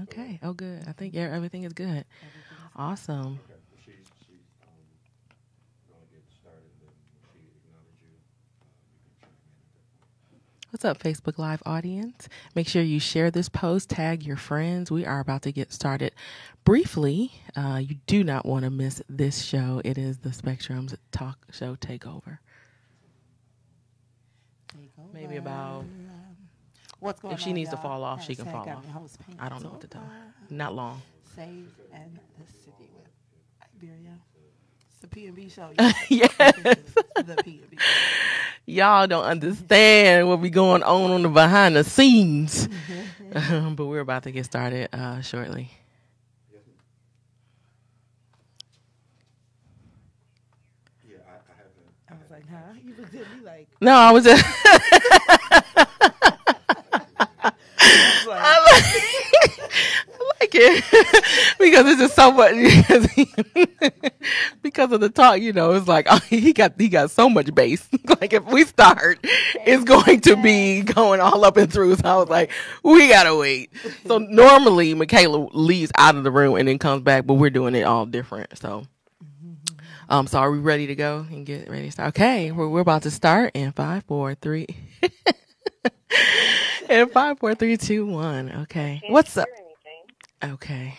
Okay. Oh, good. I think everything is good. Awesome. What's up, Facebook Live audience? Make sure you share this post, tag your friends. We are about to get started briefly. You do not want to miss this show. It is the Spectrum's Talk Show Takeover. Maybe about... What's going on? If she needs to y'all? fall off, she can fall off. I don't know So what to tell her. Not long. Saved and the City with Iberia. It's the P&B show. Yes. The P&B. Y'all don't understand what be going on the behind the scenes. But we're about to get started shortly. I was like, huh? You looked at me like... No, I was just... I like it because it's just so much because of the talk, you know. It's like, oh, he got so much bass. Like if we start, it's going to be going all up and through. So I was like, we gotta wait. So normally Michaela leaves out of the room and then comes back, but we're doing it all different. So so are we ready to go and get ready to start? Okay, we're about to start in 5, 4, 3. In 5, 4, 3, 2, 1. Okay. What's up? Okay.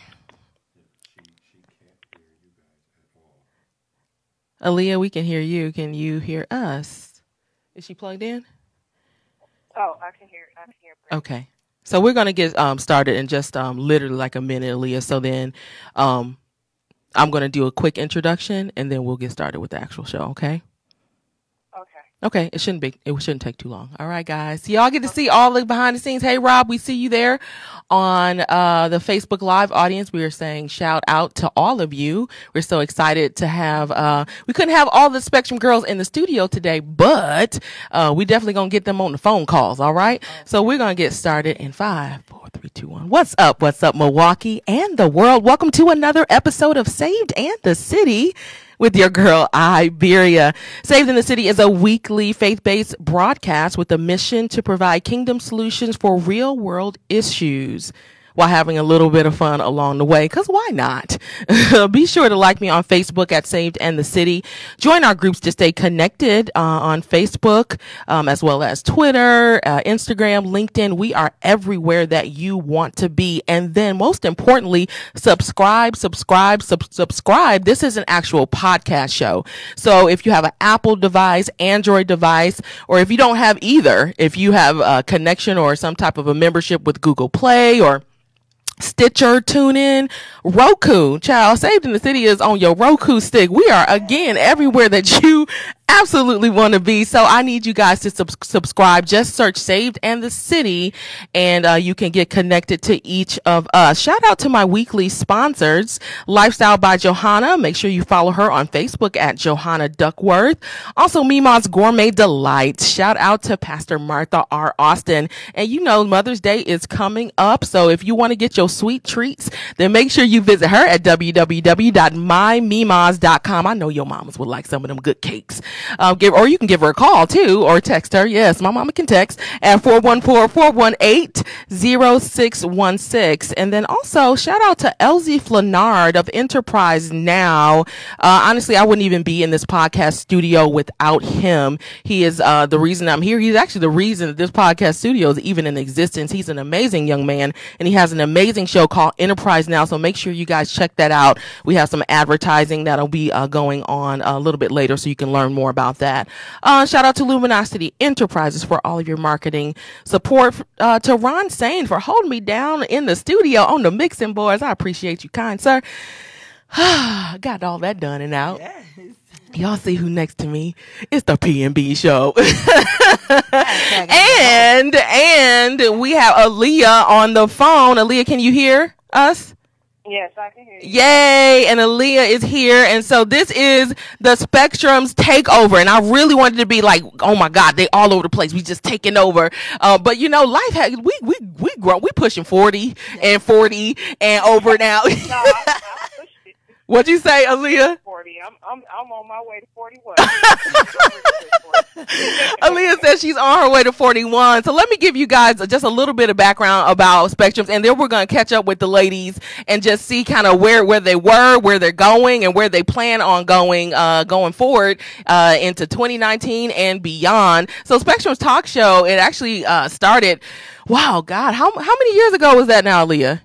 Aaliyah, we can hear you. Can you hear us? Is she plugged in? Oh, I can hear. Okay. So we're gonna get started in just literally like a minute, Aaliyah. So then I'm gonna do a quick introduction and then we'll get started with the actual show. Okay. Okay, it shouldn't take too long. All right, guys. So y'all get to see all the behind the scenes. Hey, Rob, we see you there on the Facebook Live audience. We are saying shout out to all of you. We're so excited to have, we couldn't have all the Spectrum girls in the studio today, but we definitely going to get them on the phone calls. All right. So we're going to get started in 5, 4, 3, 2, 1. What's up? What's up, Milwaukee and the world? Welcome to another episode of Saved and the City with your girl, Iberia. Saved in the City is a weekly faith-based broadcast with a mission to provide kingdom solutions for real-world issues while having a little bit of fun along the way, because why not? Be sure to like me on Facebook at Saved and the City. Join our groups to stay connected on Facebook, as well as Twitter, Instagram, LinkedIn. We are everywhere that you want to be. And then most importantly, subscribe. This is an actual podcast show. So if you have an Apple device, Android device, or if you don't have either, if you have a connection or some type of a membership with Google Play or Stitcher, TuneIn, Roku, child, Saved in the City is on your Roku stick. We are again everywhere that you absolutely want to be. So I need you guys to subscribe. Just search Saved and the City and you can get connected to each of us. Shout out to my weekly sponsors, Lifestyle by Johanna. Make sure you follow her on Facebook at Johanna Duckworth. Also Mima's Gourmet Delights. Shout out to Pastor Martha R. Austin. And you know Mother's Day is coming up. So if you want to get your sweet treats, then make sure you visit her at www.mymimas.com. I know your mamas would like some of them good cakes. Or you can give her a call too, or text her. Yes, my mama can text at 414-418-0616. And then also shout out to LZ Flanard of Enterprise Now. Honestly, I wouldn't even be in this podcast studio without him. He is the reason I'm here. He's actually the reason that this podcast studio is even in existence. He's an amazing young man, and he has an amazing show called Enterprise Now. So make sure you guys check that out. We have some advertising that'll be going on a little bit later, so you can learn more about that. Shout out to Luminosity Enterprises for all of your marketing support. To Ron Sane for holding me down in the studio on the mixing boards. I appreciate you, kind sir. Got all that done and out. Yes. Y'all see who next to me? It's the P&B show. and we have Aaliyah on the phone. Aaliyah, can you hear us? Yes, I can hear you. Yay, and Aaliyah is here. And so this is the Spectrum's takeover. And I really wanted to be like, oh my God, they all over the place. We just taking over. But you know, life has, we grow, we pushing 40 and 40 and over now. No, I pushed it. What'd you say, Aaliyah? 40. I'm on my way to 41. Aaliyah says she's on her way to 41. So let me give you guys just a little bit of background about Spectrums, and then we're going to catch up with the ladies and just see kind of where they were, where they're going, and where they plan on going forward into 2019 and beyond. So Spectrum's talk show, it actually started, wow, God, how many years ago was that now, Aaliyah?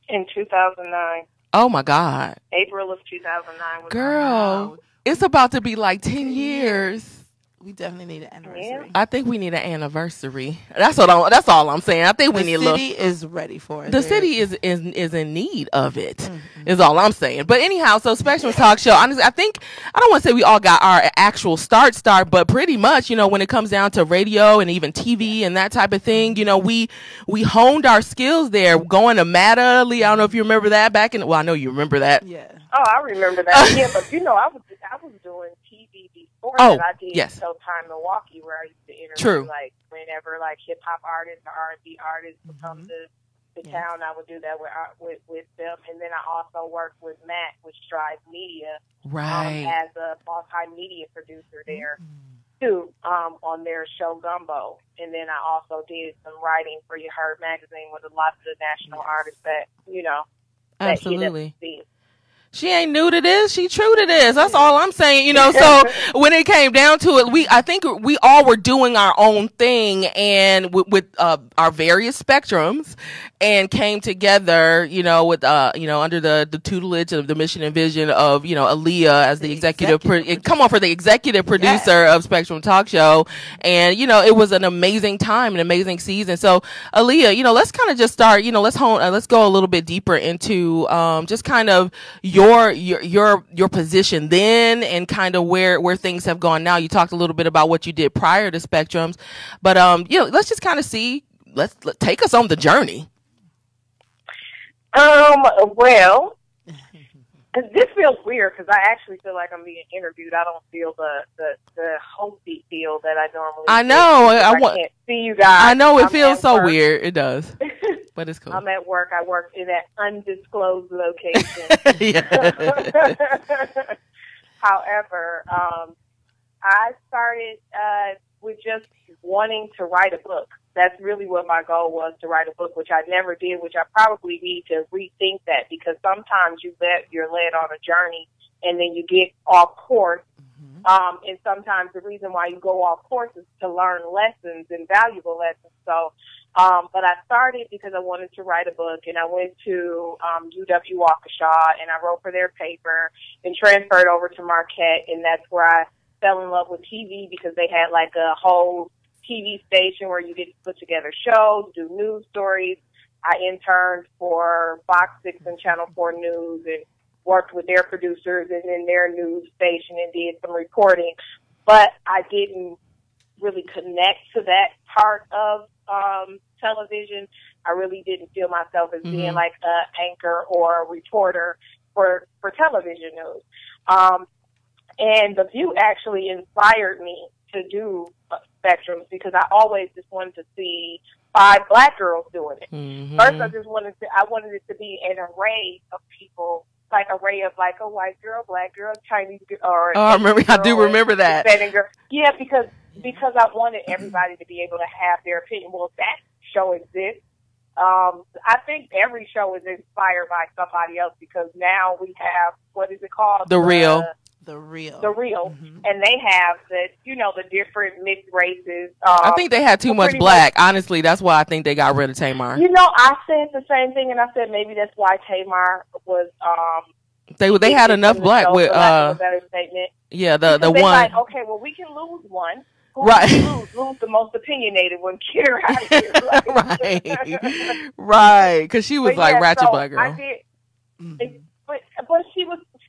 In 2009. Oh, my God. April of 2009. Girl, it's about to be like 10 years. We definitely need an anniversary. Yeah. I think we need an anniversary. That's all I'm saying. I think we need a little. The city is ready for it. The city is in need of it. Mm-hmm. Is all I'm saying. But anyhow, so Spectrum's talk show. Honestly, I think I don't want to say we all got our actual start, but pretty much, when it comes down to radio and even TV and that type of thing, we honed our skills there. Going to MATA, Lee. I don't know if you remember that back in. Well, I know you remember that. Yeah. Oh, I remember that. Yeah, but I was doing TV before that. I did Showtime Milwaukee, where I used to interview whenever hip hop artists or R&B artists would come to the town. I would do that with them, and then I also worked with Matt with Strive Media, as a multimedia producer there too, on their show Gumbo, and then I also did some writing for You Heard magazine with a lot of the national artists that absolutely. That She ain't new to this. She true to this. That's all I'm saying, So when it came down to it, I think we all were doing our own thing, and with our various spectrums, and came together, with under the tutelage of the mission and vision of Aaliyah as the executive producer of Spectrum Talk Show, and it was an amazing time, an amazing season. So Aaliyah, let's kind of just start, let's go a little bit deeper into just kind of your position then, and kind of where things have gone now. You talked a little bit about what you did prior to Spectrums, but let's just kind of see. Let's take us on the journey. Well, this feels weird because I actually feel like I'm being interviewed. I don't feel the hosty feel that I normally. I know. I can't see you guys. I know it feels so weird. It does. But it's cool. I'm at work. I work in that undisclosed location. However, I started with just wanting to write a book. That's really what my goal was, to write a book, which I never did, which I probably need to rethink that, because sometimes you're led on a journey and then you get off course. And sometimes the reason why you go off course is to learn lessons and valuable lessons. So, but I started because I wanted to write a book, and I went to UW Waukesha, and I wrote for their paper and transferred over to Marquette, and that's where I fell in love with TV, because they had like a whole TV station where you get to put together shows, do news stories. I interned for Fox 6 and Channel 4 News, and worked with their producers and in their news station and did some reporting. But I didn't really connect to that part of television. I really didn't feel myself as being like an anchor or a reporter for television news. And The View actually inspired me to do Spectrums, because I always just wanted to see 5 black girls doing it. First, I wanted it to be an array of people, like array of like a white girl, black girl, Chinese girl, or I do remember that. Girl. Yeah, because I wanted everybody to be able to have their opinion. Well, that show exists. I think every show is inspired by somebody else, because now we have, what is it called? The Real. And they have the different mixed races. I think they had too much black. Honestly, that's why I think they got rid of Tamar. I said the same thing, and I said maybe that's why Tamar was. They had enough black with a better statement. Yeah, the one. Like, okay, well, we can lose one. Right. Lose the most opinionated one. Get her out of here. Right. Because she was ratchet black girl. I did. But she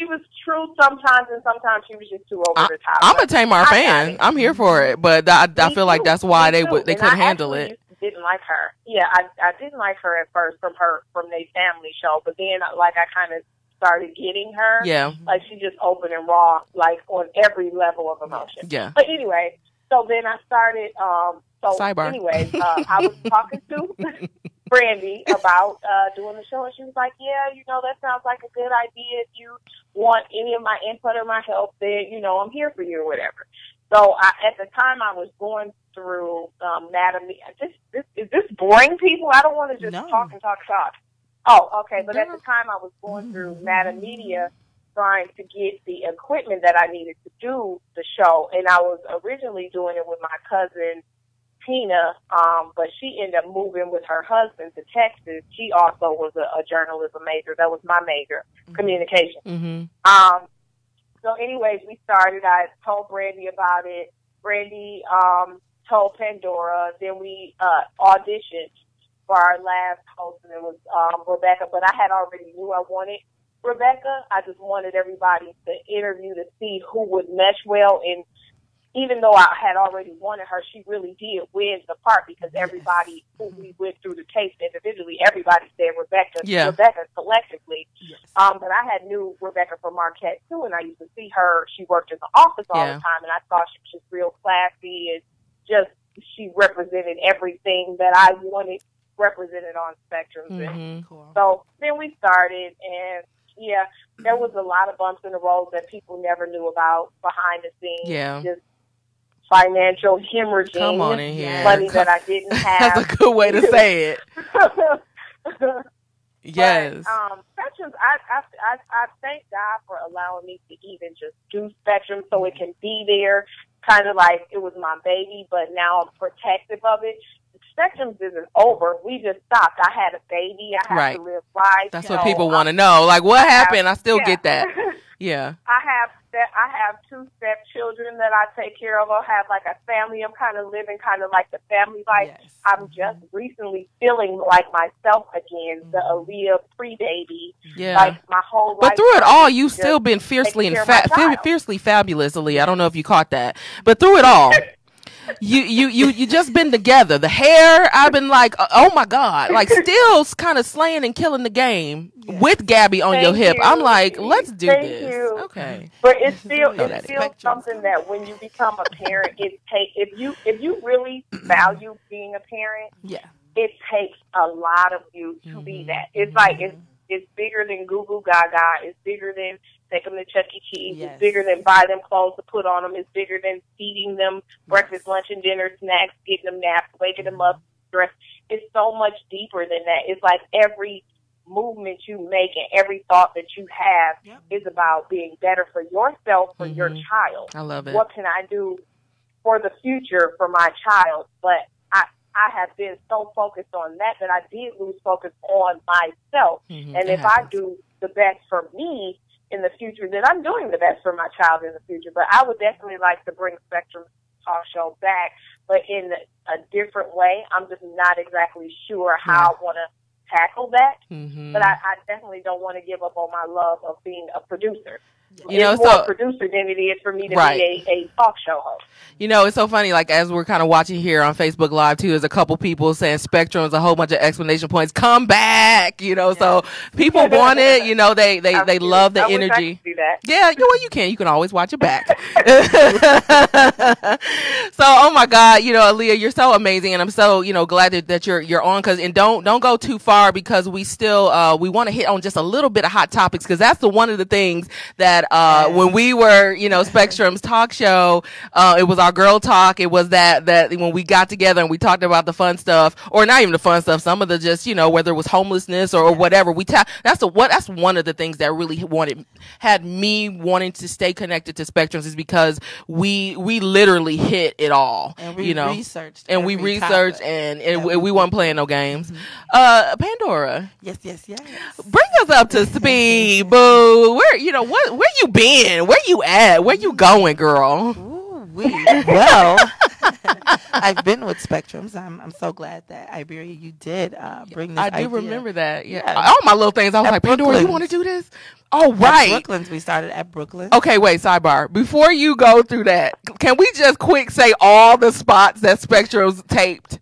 was true sometimes, and sometimes she was just too over the top. I'm a Tamar fan. I'm here for it, but I feel like that's why they couldn't handle it. Didn't like her. Yeah, I didn't like her at first from their family show, but then I kind of started getting her. Yeah, like she just open and raw, like on every level of emotion. Yeah. But anyway, so then I started. Sidebar. Anyways, I was talking to. Brandy about doing the show, and she was like, yeah, that sounds like a good idea. If you want any of my input or my help, then, I'm here for you or whatever. So at the time I was going through anatomy. Is this boring, people? I don't want to just talk and talk. Oh, okay. But at the time I was going through Metamedia, trying to get the equipment that I needed to do the show, and I was originally doing it with my cousin Tina, but she ended up moving with her husband to Texas. She also was a journalism major. That was my major, communication. Mm-hmm. So anyways, we started. I told Brandy about it. Brandy told Pandora. Then we auditioned for our last host, and it was Rebekah. But I had already knew I wanted Rebekah. I just wanted everybody to interview to see who would mesh well. And even though I had already wanted her, she really did win the part because everybody who we went through the case individually, everybody said Rebekah collectively. Yes. But I had knew Rebekah from Marquette too, and I used to see her. She worked in the office all the time, and I thought she was just real classy and just she represented everything that I wanted represented on Spectrum. Mm-hmm. Cool. So then we started, and there was a lot of bumps in the road that people never knew about behind the scenes. Yeah. Just financial hemorrhaging. Come on in here. Money that I didn't have. That's a good way to say it. Yes. But, Spectrums, I thank God for allowing me to even just do Spectrum so it can be there, kind of like it was my baby, but now I'm protective of it. Spectrums isn't over. We just stopped. I had a baby. I have to live life. That's what people want to know. Like, what happened? I still get that. Yeah. I have 2 stepchildren that I take care of. I have like a family. I'm kind of living kind of like the family life. Yes. I'm just recently feeling like myself again, the Aaliyah pre-baby. Yeah. Like my whole life. But through it all, you've still been fiercely fiercely fabulous, Aaliyah. I don't know if you caught that. But through it all, you just been together. The hair, I've been like, oh my God, like still kind of slaying and killing the game with Gabby on your hip. I'm like, let's do this. Okay. But it's still something that when you become a parent, if you really value being a parent, it takes a lot of you to be that. It's like it's bigger than Goo Goo Gaga. It's bigger than take them to Chuck E. Cheese. It's bigger than buy them clothes to put on them. It's bigger than feeding them breakfast, lunch, and dinner snacks, getting them naps, waking them up, dressed. It's so much deeper than that. It's like every movement you make and every thought that you have is about being better for yourself, for your child. I love it. What can I do for the future for my child? But I have been so focused on that I did lose focus on myself. And if I do the best for me in the future, then I'm doing the best for my child in the future. But I would definitely like to bring Spectrum Talk Show back, but in a different way. I'm just not exactly sure how I want to tackle that. But I definitely don't want to give up on my love of being a producer. It's more a producer than it is for me to be a talk show host. It's so funny, like as we're kind of watching here on Facebook Live too, there's a couple people saying Spectrum's a whole bunch of exclamation points, come back, so people want it, they love the energy. I could see that. Yeah, you can always watch it back. So, oh my God, Aaliyah, you're so amazing, and I'm so, glad that you're on, and don't go too far, because we still, we want to hit on just a little bit of hot topics, because that's one of the things that when we were, Spectrum's talk show, it was our girl talk. It was that when we got together and we talked about the fun stuff, or not even the fun stuff, some of the just, whether it was homelessness or whatever, that's one of the things that really had me wanting to stay connected to Spectrums, is because we literally hit it all, and we researched and we researched and we weren't playing no games. Pandora. Yes. Bring us up to speed, boo. Where you been? Where you at? Where you going, girl? Well, I've been with Spectrums. I'm so glad that Iberia, you did bring this idea. I do remember that. Yeah. All my little things. I was like, Pandora, you want to do this? Oh, right. At Brooklyn's. We started at Brooklyn. Okay, wait, sidebar. Before you go through that, can we just quick say all the spots that Spectrum's taped?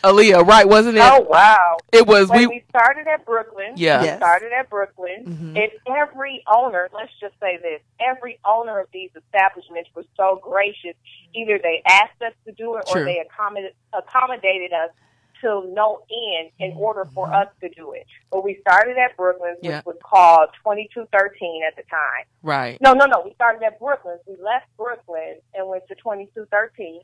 Aaliyah, right? Wasn't it? Oh, wow. It was. We started at Brooklyn. Yeah. We started at Brooklyn. And every owner, let's just say this, every owner of these establishments was so gracious. Either they asked us to do it or they accommodated us till no end in order for us to do it. But we started at Brooklyn's, which was called 2213 at the time. Right. No. We started at Brooklyn's. We left Brooklyn and went to 2213.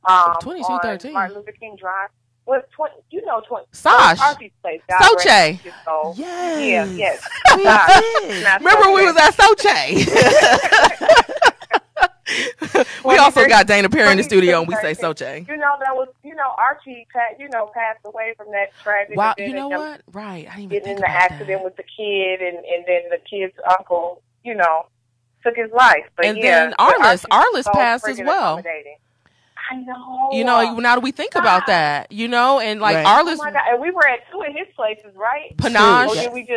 2213. Martin Luther King Drive. Was 20? You know 20. Sash. Archie's place. Soche. Yes. Yes. Remember we was at Soche. We also got Dana Perry in the studio, and we say Soche. You know that was. Archie. Passed away from that tragic. Wow. You know what? Right. I didn't even getting think in the about accident that. with the kid, and then the kid's uncle. Took his life. But and then Arliss passed as well. I know. Now that we think about that, and like Arliss. Oh my God. And we were at two of his places, right? Panache. Or did we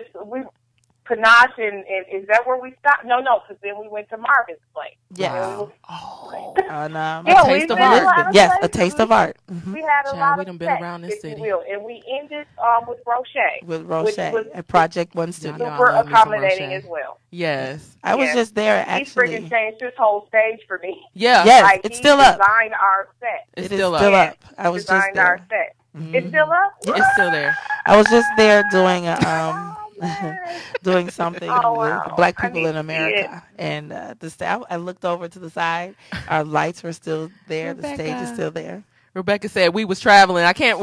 Panache, and is that where we stopped? No, because then we went to Marvin's place. Yeah. A Taste of Art. Yes, A Taste of Art. We had a lot of been around this city. And we ended with Roche. With Roche at Project One Studio. Super accommodating as well. Yes. I was just there, actually. He's freaking changed his whole stage for me. Yeah. Yes, it's still up. He designed our set. It's still up. I was just there. Our set. It's still up? It's still there. I was just there doing doing something with Black people in America, and I looked over to the side. Our lights were still there. Rebekah. The stage is still there. Rebekah said we was traveling. I can't.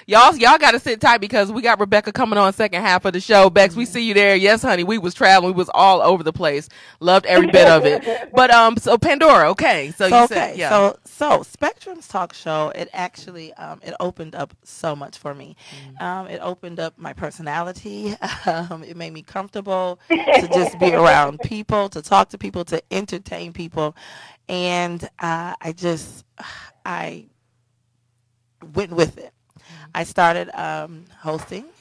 Y'all got to sit tight because we got Rebekah coming on second half of the show. Bex, we see you there. Yes, honey. We was traveling. We was all over the place. Loved every bit of it. But so Pandora. Okay. So you said So Spectrum's talk show. It actually it opened up so much for me. It opened up my personality. It made me comfortable to just be around people, to talk to people, to entertain people, and I went with it. I started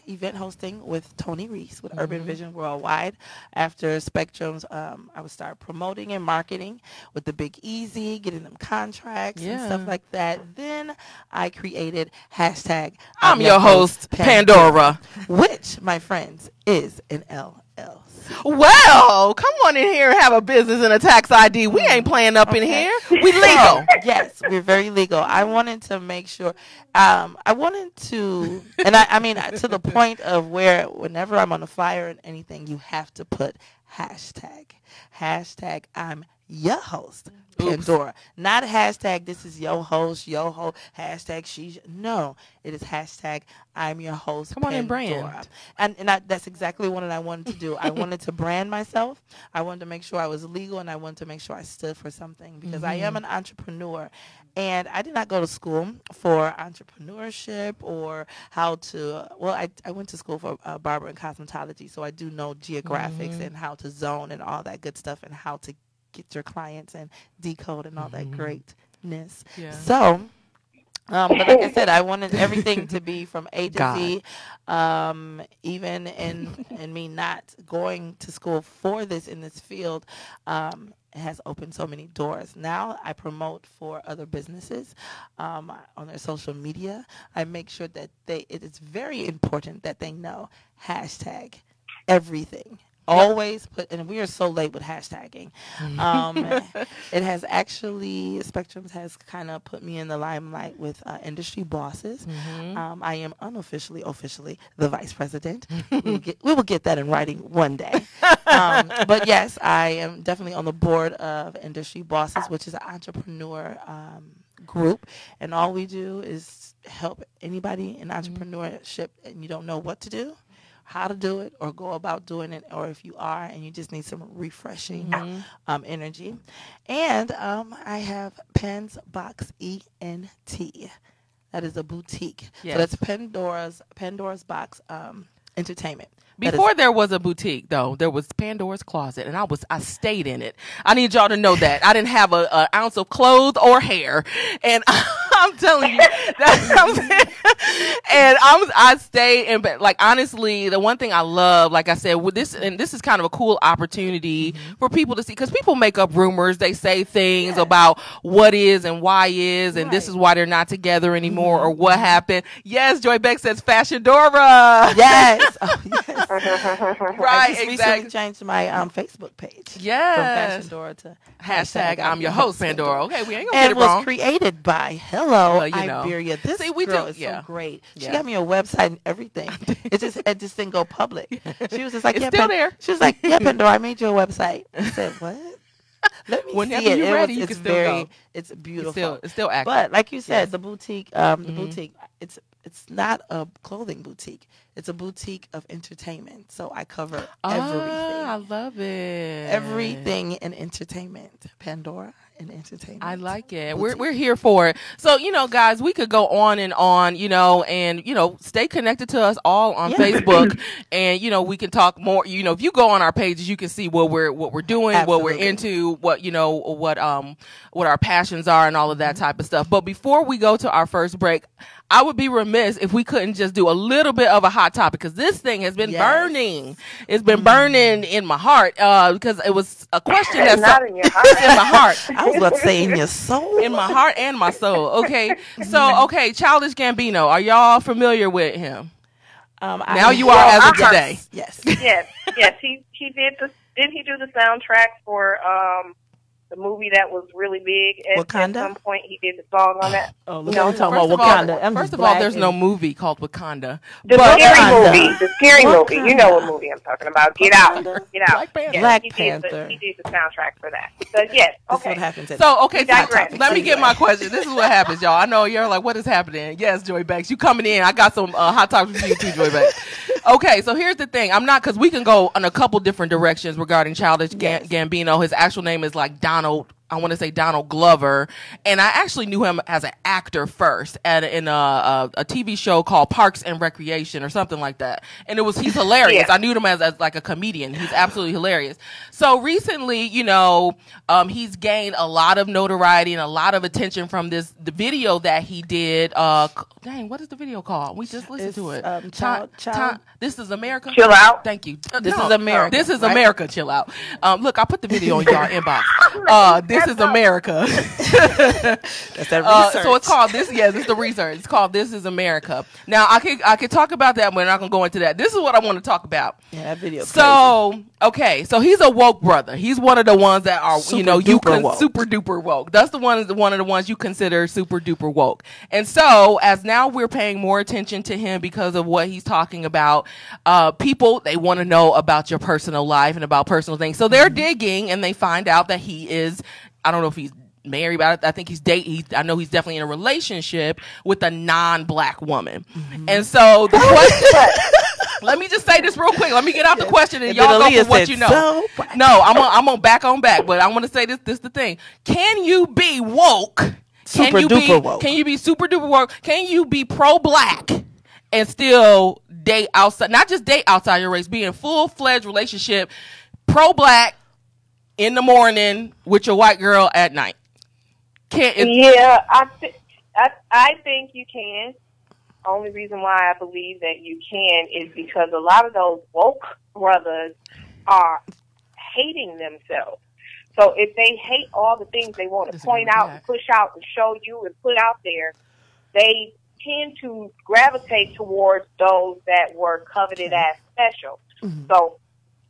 event hosting with Tony Reese with Urban Vision Worldwide. After Spectrum's, I would start promoting and marketing with the Big Easy, getting them contracts and stuff like that. Then I created hashtag I'm your host, Pandora, which, my friends, is an LLC. Well, come on in here and have a business and a tax ID. We ain't playing up in here. We legal. Yes, we're very legal. I wanted to make sure. I mean, to the point of where whenever I'm on a flyer and anything, you have to put hashtag I'm your host, Pandora. Not hashtag this is your host, hashtag she's. No, it is hashtag I'm your host, Come on Pandora. and brand. And that's exactly what I wanted to do. I wanted to brand myself. I wanted to make sure I was legal, and I wanted to make sure I stood for something because I am an entrepreneur. And I did not go to school for entrepreneurship or how to, I went to school for barber and cosmetology, so I do know geographics and how to zone and all that good stuff and how to get your clients and decode and all that greatness. Yeah. So, but like I said, I wanted everything to be from A to Z. Even in me not going to school for this in this field, it has opened so many doors. Now I promote for other businesses on their social media. I make sure that it is very important that they know hashtag everything. Always put, and we are so late with hashtagging. It has actually, Spectrum has kind of put me in the limelight with industry bosses. I am officially the vice president. We will get that in writing one day. But yes, I am definitely on the board of Industry Bosses, which is an entrepreneur group, and all we do is help anybody in entrepreneurship and you don't know what to do, how to do it, or go about doing it, or if you are and you just need some refreshing energy. And I have Pens Box ENT. That is a boutique. Yes. So that's Pandora's Box Entertainment. Before there was a boutique, though, there was Pandora's Closet, and I stayed in it. I need y'all to know that. I didn't have an ounce of clothes or hair, and I'm telling you, I stayed in. But like honestly, the one thing I love, like I said, with this, and this is kind of a cool opportunity for people to see, because people make up rumors, they say things about what is and why is, and this is why they're not together anymore, or what happened. Yes, Joy Beck says Fashion Dora. Yes. Oh, yes. I just recently changed my Facebook page. Yes. From Fashion Dora to hashtag I'm your host, Pandora. Okay, we ain't gonna get it wrong. And was created by Iberia. This girl is so great. She got me a website and everything. It just didn't go public. She was just like, it's still there. She was like, yeah, Pandora, I made you a website. I said, what? Let me Whenever see it. You're ready, you can still go. It's beautiful. It's still active. But like you said, the boutique, boutique, it's not a clothing boutique. It's a boutique of entertainment. So I cover everything. I love it. Everything in entertainment. Pandora and entertainment. I like it. We're here for it. So, guys, we could go on, and, stay connected to us all on Facebook. And, we can talk more. If you go on our pages, you can see what we're doing, Absolutely. what we're into, what our passions are and all of that type of stuff. But before we go to our first break, I would be remiss if we couldn't just do a little bit of a hot topic, because this thing has been burning. It's been burning in my heart because it was a question that's not in your heart. It's in my heart. I was about to say in your soul. In my heart and my soul. Okay. So, Childish Gambino, are y'all familiar with him? Now you are as of today. Yes. Yes. He did didn't he do the soundtrack for the movie that was really big at some point? He did the song on that. Oh, look, we're talking about Wakanda. First of all, there's no movie called Wakanda. The scary movie. You know what movie I'm talking about. Get Out. Black Panther. Yes, Black he Panther. He did the soundtrack for that. So yes, okay. What happens so let me get my question. This is what happens, y'all. I know you're like, what is happening? Yes, Joy Banks, you coming in. I got some hot topics for you too, Joy Banks. Okay, so here's the thing. I'm not, because we can go in a couple different directions regarding Childish Gambino. His actual name is like Donald Glover, and I actually knew him as an actor first in a TV show called Parks and Recreation or something like that, and he's hilarious. I knew him as like a comedian. He's absolutely hilarious. So recently, he's gained a lot of notoriety and a lot of attention from the video that he did. What is the video called? We just listened to it. This is America. Chill Out. Thank you. This is America. This is America. Chill Out. Look, I put the video in y'all inbox. This is America. That's that research. So it's called this. Yes, it's the research. It's called This Is America. Now I could talk about that, but we're not gonna go into that. This is what I want to talk about. Yeah, that video. So crazy. So he's a woke brother. He's one of the ones that are super duper woke. That's one of the ones you consider super duper woke. And so as now we're paying more attention to him because of what he's talking about. People, they want to know about your personal life and about personal things. So they're digging and they find out that he is, I don't know if he's married, but I think I know he's definitely in a relationship with a non-black woman. And so the question, let me just say this real quick. Let me get out the question and y'all go for what you know. No, I'm on back, but I want to say this is the thing. Can you be woke? Can you be super duper woke? Can you be pro-black and still date outside, not just date outside your race, be in full-fledged relationship, pro-black in the morning with your white girl at night? I think you can. Only reason why I believe that you can is because a lot of those woke brothers are hating themselves. So if they hate all the things they want to point out and push out and show you and put out there, they tend to gravitate towards those that were coveted as special. So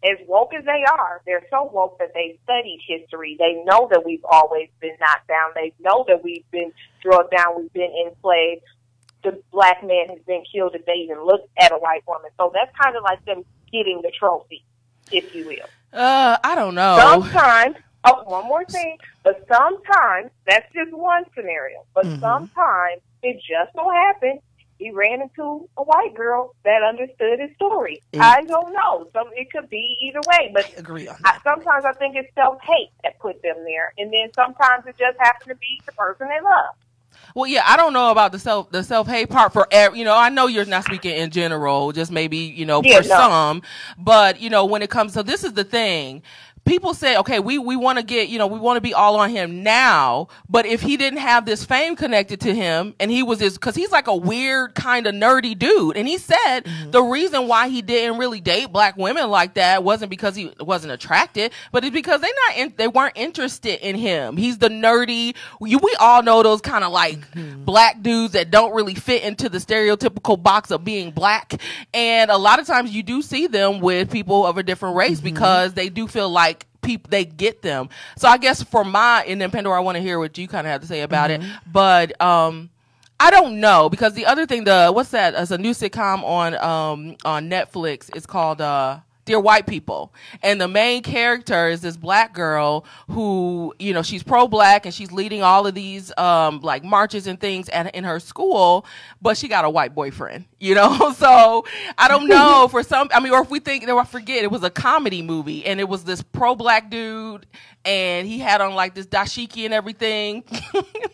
as woke as they are, they're so woke that they've studied history. They know that we've always been knocked down. They know that we've been drugged down. We've been enslaved. The black man has been killed if they even look at a white woman. So that's kind of like them getting the trophy, if you will. I don't know. Sometimes, one more thing, but sometimes, that's just one scenario, but sometimes it just so happened he ran into a white girl that understood his story. I don't know. It could be either way, but sometimes I think it's self-hate that put them there, and then sometimes it just happened to be the person they love. Well, yeah, I don't know about the self-hate part for I know you're not speaking in general, just maybe, for some, but when it comes, so this is the thing. people say, okay, we want to get, we want to be all on him now, but if he didn't have this fame connected to him, and he was this, because he's like a weird kind of nerdy dude, and he said the reason why he didn't really date black women like that wasn't because he wasn't attracted, but it's because they weren't interested in him. He's the nerdy, we all know those kind of like black dudes that don't really fit into the stereotypical box of being black, and a lot of times you do see them with people of a different race because they do feel like they get them. So I guess and then Pandora, I want to hear what you kind of have to say about it. But I don't know, because the other thing, what's that? It's a new sitcom on Netflix. It's called Dear White People, and the main character is this black girl who, she's pro-black, and she's leading all of these like marches and things in her school, but she got a white boyfriend, so I don't know, for some, or if we think, I forget, it was a comedy movie, and it was this pro-black dude, and he had on like this dashiki and everything.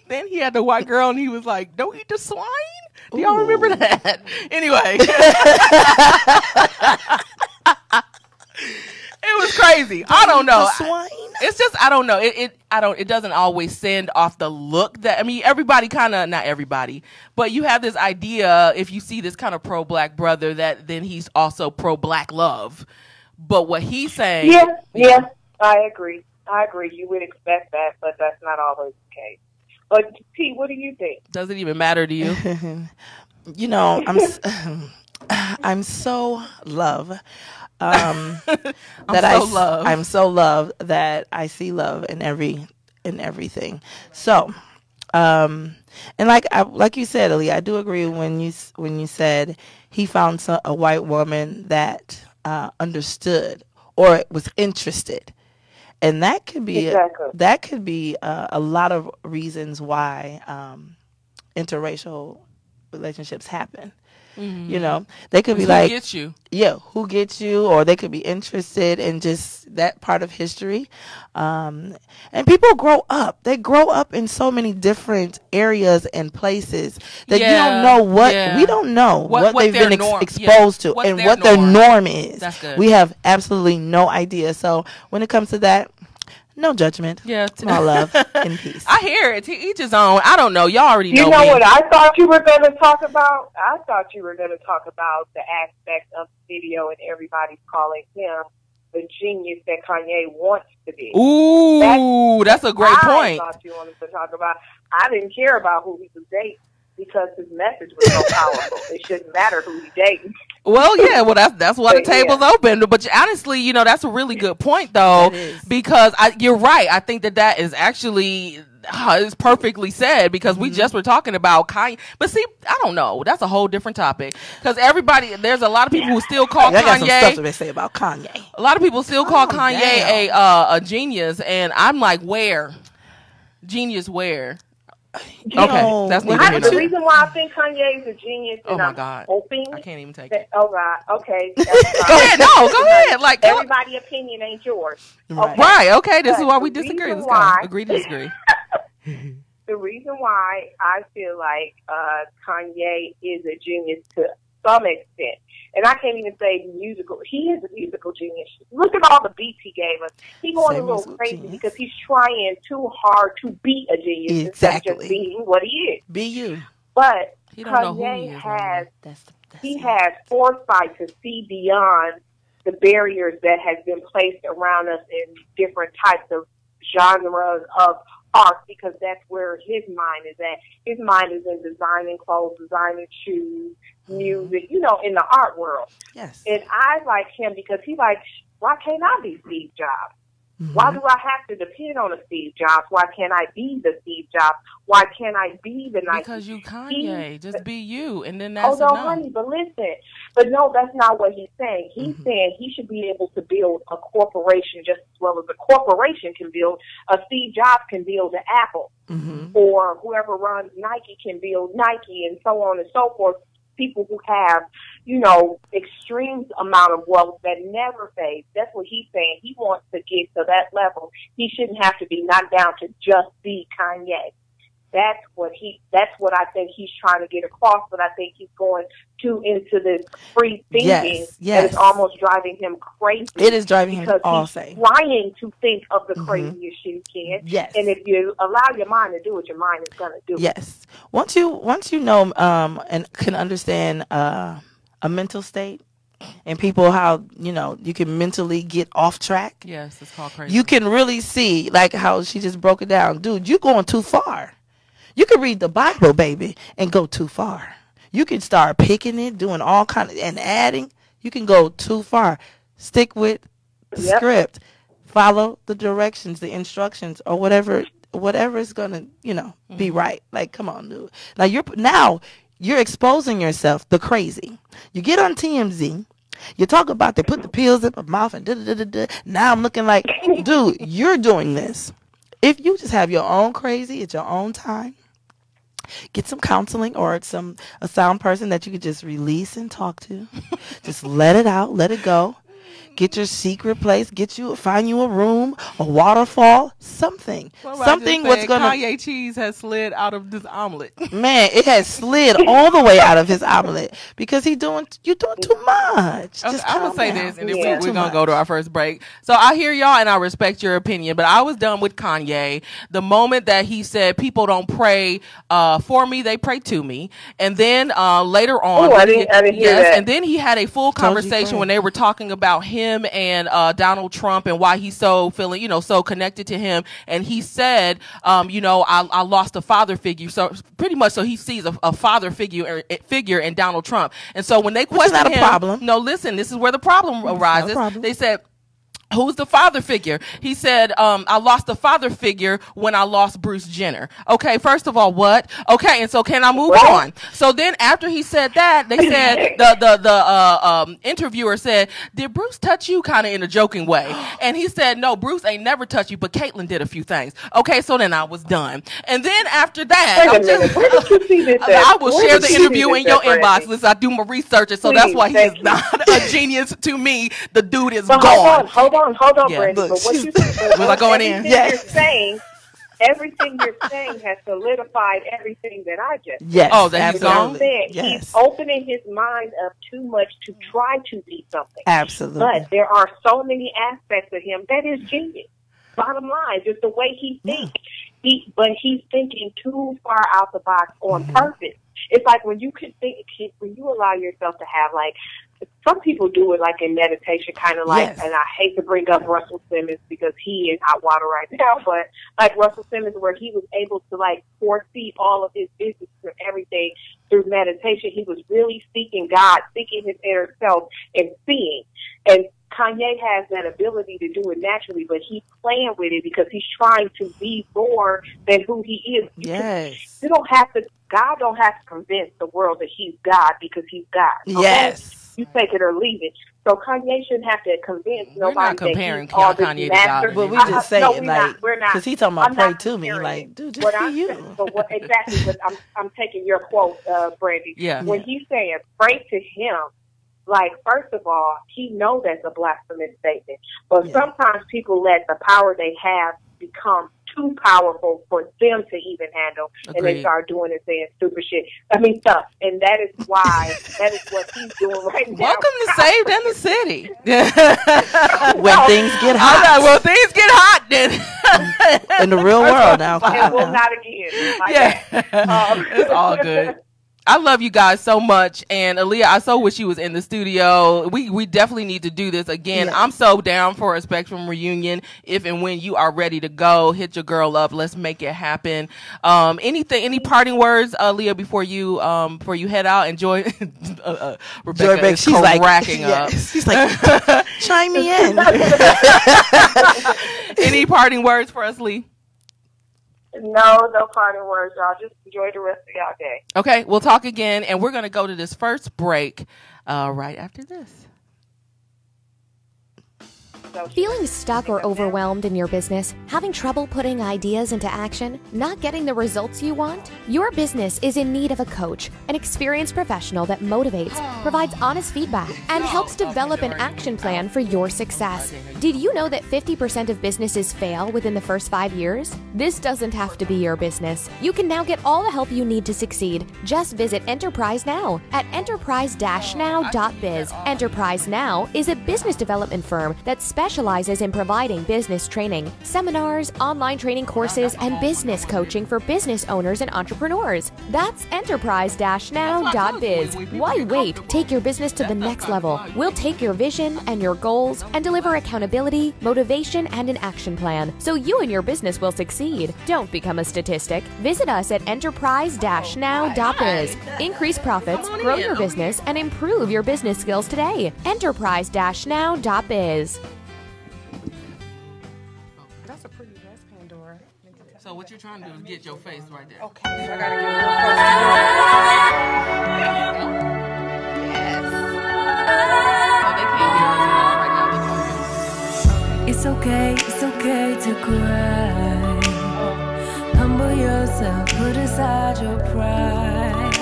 Then he had the white girl, and he was like, "Don't eat the swine." Do y'all remember that? Anyway. It was crazy. I don't know. It's just, I don't know. It doesn't always send off the look that, everybody not everybody, but you have this idea, if you see this kind of pro-black brother, that then he's also pro-black love. But what he's saying. Yeah, I agree. You would expect that, but that's not always the case. But T, what do you think? Does it even matter to you? I'm so love. I'm so love that I see love in everything. So, and like you said, Aaliyah, I do agree when you said he found a white woman that understood or was interested, and that could be a lot of reasons why interracial relationships happen. They could be like, who gets you? Yeah, who gets you? Or they could be interested in just that part of history. And people grow up. They grow up in so many different areas and places that you don't know we don't know what they've been exposed to and what their norm is. That's good. We have absolutely no idea. So when it comes to that, no judgment. Yeah. Small love and peace. I hear it. To each his own. I don't know. Y'all already know. You know what I thought you were going to talk about? I thought you were going to talk about the aspect of the video and everybody's calling him the genius that Kanye wants to be. Ooh, that's a great point. I thought you wanted to talk about. I didn't care about who he was dating because his message was so powerful. It shouldn't matter who he dating. Well, yeah, that's why the table's open. But honestly, that's a really good point, though, because you're right. I think that is actually is perfectly said, because we just were talking about Kanye. But see, I don't know. That's a whole different topic, because there's a lot of people who still call Kanye. I got some stuff to say about Kanye. A lot of people still call Kanye a genius, and I'm like, where? Genius where? Okay, that's the reason why I think Kanye is a genius. Oh my God! Hoping I can't even take it. Oh God! Okay. Go ahead. No, go ahead. Like everybody's opinion ain't yours. Okay. Right. Okay. This is why we disagree. Let's go. Agree to disagree. The reason why I feel like Kanye is a genius to some extent, and I can't even say musical. He is a musical genius. Look at all the beats he gave us. He's going a little crazy because he's trying too hard to be a genius instead of just being what he is. Be you. But Kanye has foresight to see beyond the barriers that has been placed around us in different types of genres of art, because that's where his mind is at. His mind is in designing clothes, designing shoes, music, in the art world. Yes. And I like him because he's like, why can't I be Steve Jobs? Mm-hmm. Why do I have to depend on a Steve Jobs? Why can't I be the Steve Jobs? Why can't I be the Nike? Because you Kanye. Just be you. And then that's enough. Honey, but listen. But no, that's not what he's saying. He's saying he should be able to build a corporation just as well as a corporation can build. A Steve Jobs can build an Apple. Mm-hmm. Or whoever runs Nike can build Nike, and so on and so forth. People who have, extreme amount of wealth that never fades. That's what he's saying. He wants to get to that level. He shouldn't have to be knocked down to just be Kanye. that's what I think he's trying to get across, but I think he's going too into this free thinking that it's almost driving him crazy. It is driving him because he's trying to think of the craziest shit he can. Yes. And if you allow your mind to do what your mind is going to do. Yes. Once you know and can understand a mental state and people, how, you know, you can mentally get off track. Yes, it's called crazy. You can really see, like how she just broke it down. Dude, you're going too far. You can read the Bible, baby, and go too far. You can start picking it, doing all kind of, and adding. You can go too far. Stick with the script. Follow the directions, the instructions, or whatever is gonna, you know, be right. Like, come on, dude. Now you're exposing yourself, the crazy. You get on TMZ. You talk about they put the pills in my mouth and da-da-da-da-da. Now I'm looking like, dude, you're doing this. If you just have your own crazy at your own time, get some counseling or a sound person that you could just release and talk to. Just let it out, let it go. Get your secret place. Find you a room, a waterfall, something. Something what's gonna. Kanye cheese has slid out of this omelet. Man, it has slid all the way out of his omelet because you're doing too much. Okay, I'm gonna say this, and then we're gonna go to our first break. So I hear y'all, and I respect your opinion, but I was done with Kanye the moment that he said people don't pray for me, they pray to me, and then later on, I didn't hear that. And then he had a full conversation when they were talking about him and Donald Trump and why he's so connected to him, and he said, I lost a father figure, so pretty much, so he sees a father figure in Donald Trump, and so when they questioned him, problem. No, listen, this is where the problem arises. Problem. They said, who's the father figure? He said, I lost the father figure when I lost Bruce Jenner. Okay, first of all, what? Okay, and so can I move on? So then after he said that, they said, the interviewer said, did Bruce touch you, kind of in a joking way? And he said, no, Bruce ain't never touched you, but Caitlyn did a few things. Okay, so then I was done. And then after that, where did you see this I will share the interview in your inbox. Listen, I do my research, and so that's why he is not a genius to me. The dude is gone. Hold on, Yeah, Brandy. look, But what you was I going in? Everything you're saying has solidified everything that I just said. Yes. Oh, that he's gone? He's opening his mind up too much to try to be something. Absolutely. But there are so many aspects of him that is genius. Bottom line, just the way he thinks. But he's thinking too far out the box on purpose. It's like when you allow yourself to have, like, some people do it like in meditation, kind of like, and I hate to bring up Russell Simmons because he is hot water right now, but like Russell Simmons, where he was able to like foresee all of his business and everything through meditation. He was really seeking God, seeking his inner self and seeing. And Kanye has that ability to do it naturally, but he's playing with it because he's trying to be more than who he is. God don't have to convince the world that he's God because he's God. Okay? Yes. You take it or leave it. So Kanye shouldn't have to convince nobody. We're not comparing that he's Kanye to God. But we just say it like, we're not. because he's talking about pray to me. Like, dude, just be you. But exactly, but I'm taking your quote, Brandy. Yeah. When he's saying pray to him, like, first of all, he knows that's a blasphemous statement. But sometimes people let the power they have become too powerful for them to even handle. Agreed. And they start doing and saying stupid shit. Stuff. And that is why, that is what he's doing right now. Welcome to Saved in the City. When things get hot. Well, things get hot then. In the real world now. And will not again. It's all good. I love you guys so much, and Aaliyah, I so wish you was in the studio. We definitely need to do this again. I'm so down for a Spectrum reunion. If and when you are ready to go, hit your girl up. Let's make it happen. Any parting words, Aaliyah, before you head out? Enjoy. Rebekah is she's like cracking up. She's like, chime me in. Any parting words for us, Lee? No parting words, y'all. Just enjoy the rest of y'all day. Okay, we'll talk again, and we're going to go to this first break right after this. So Feeling stuck or overwhelmed in your business? Having trouble putting ideas into action? Not getting the results you want? Your business is in need of a coach, an experienced professional that motivates, provides honest feedback, and helps develop an action plan for your success. Did you know that 50% of businesses fail within the first 5 years? This doesn't have to be your business. You can now get all the help you need to succeed. Just visit Enterprise Now at enterprise-now.biz. Enterprise Now is a business development firm that specializes in providing business training, seminars, online training courses, and business coaching for business owners and entrepreneurs. That's enterprise-now.biz. Why wait? Take your business to the next level. We'll take your vision and your goals and deliver accountability, motivation, and an action plan so you and your business will succeed. Don't become a statistic. Visit us at enterprise-now.biz. Increase profits, grow your business, and improve your business skills today. Enterprise-now.biz. That's a pretty dress, Pandora. So what you're trying to do is get your face right there. Okay, so I gotta get real close. So they can't hear us right now. It's okay to cry. Humble yourself, put aside your pride.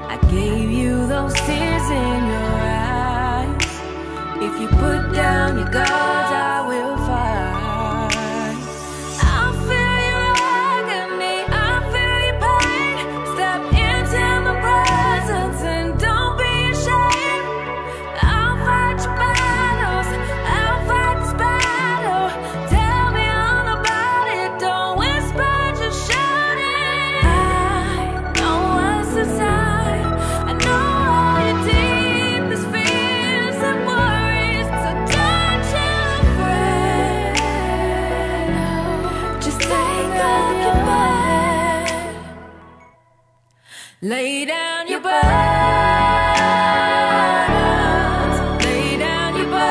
I gave you those tears in your eyes. If you put down your guards, I will fight. I'll feel your agony, I'll feel your pain. Step into my presence and don't be ashamed. I'll fight your battles, I'll fight this battle. Tell me all about it, don't whisper, just shout it. I know what's inside, I know all your deepest fears and worries, so don't you fret. Just take up your bed, lay down your burdens, lay down your burdens.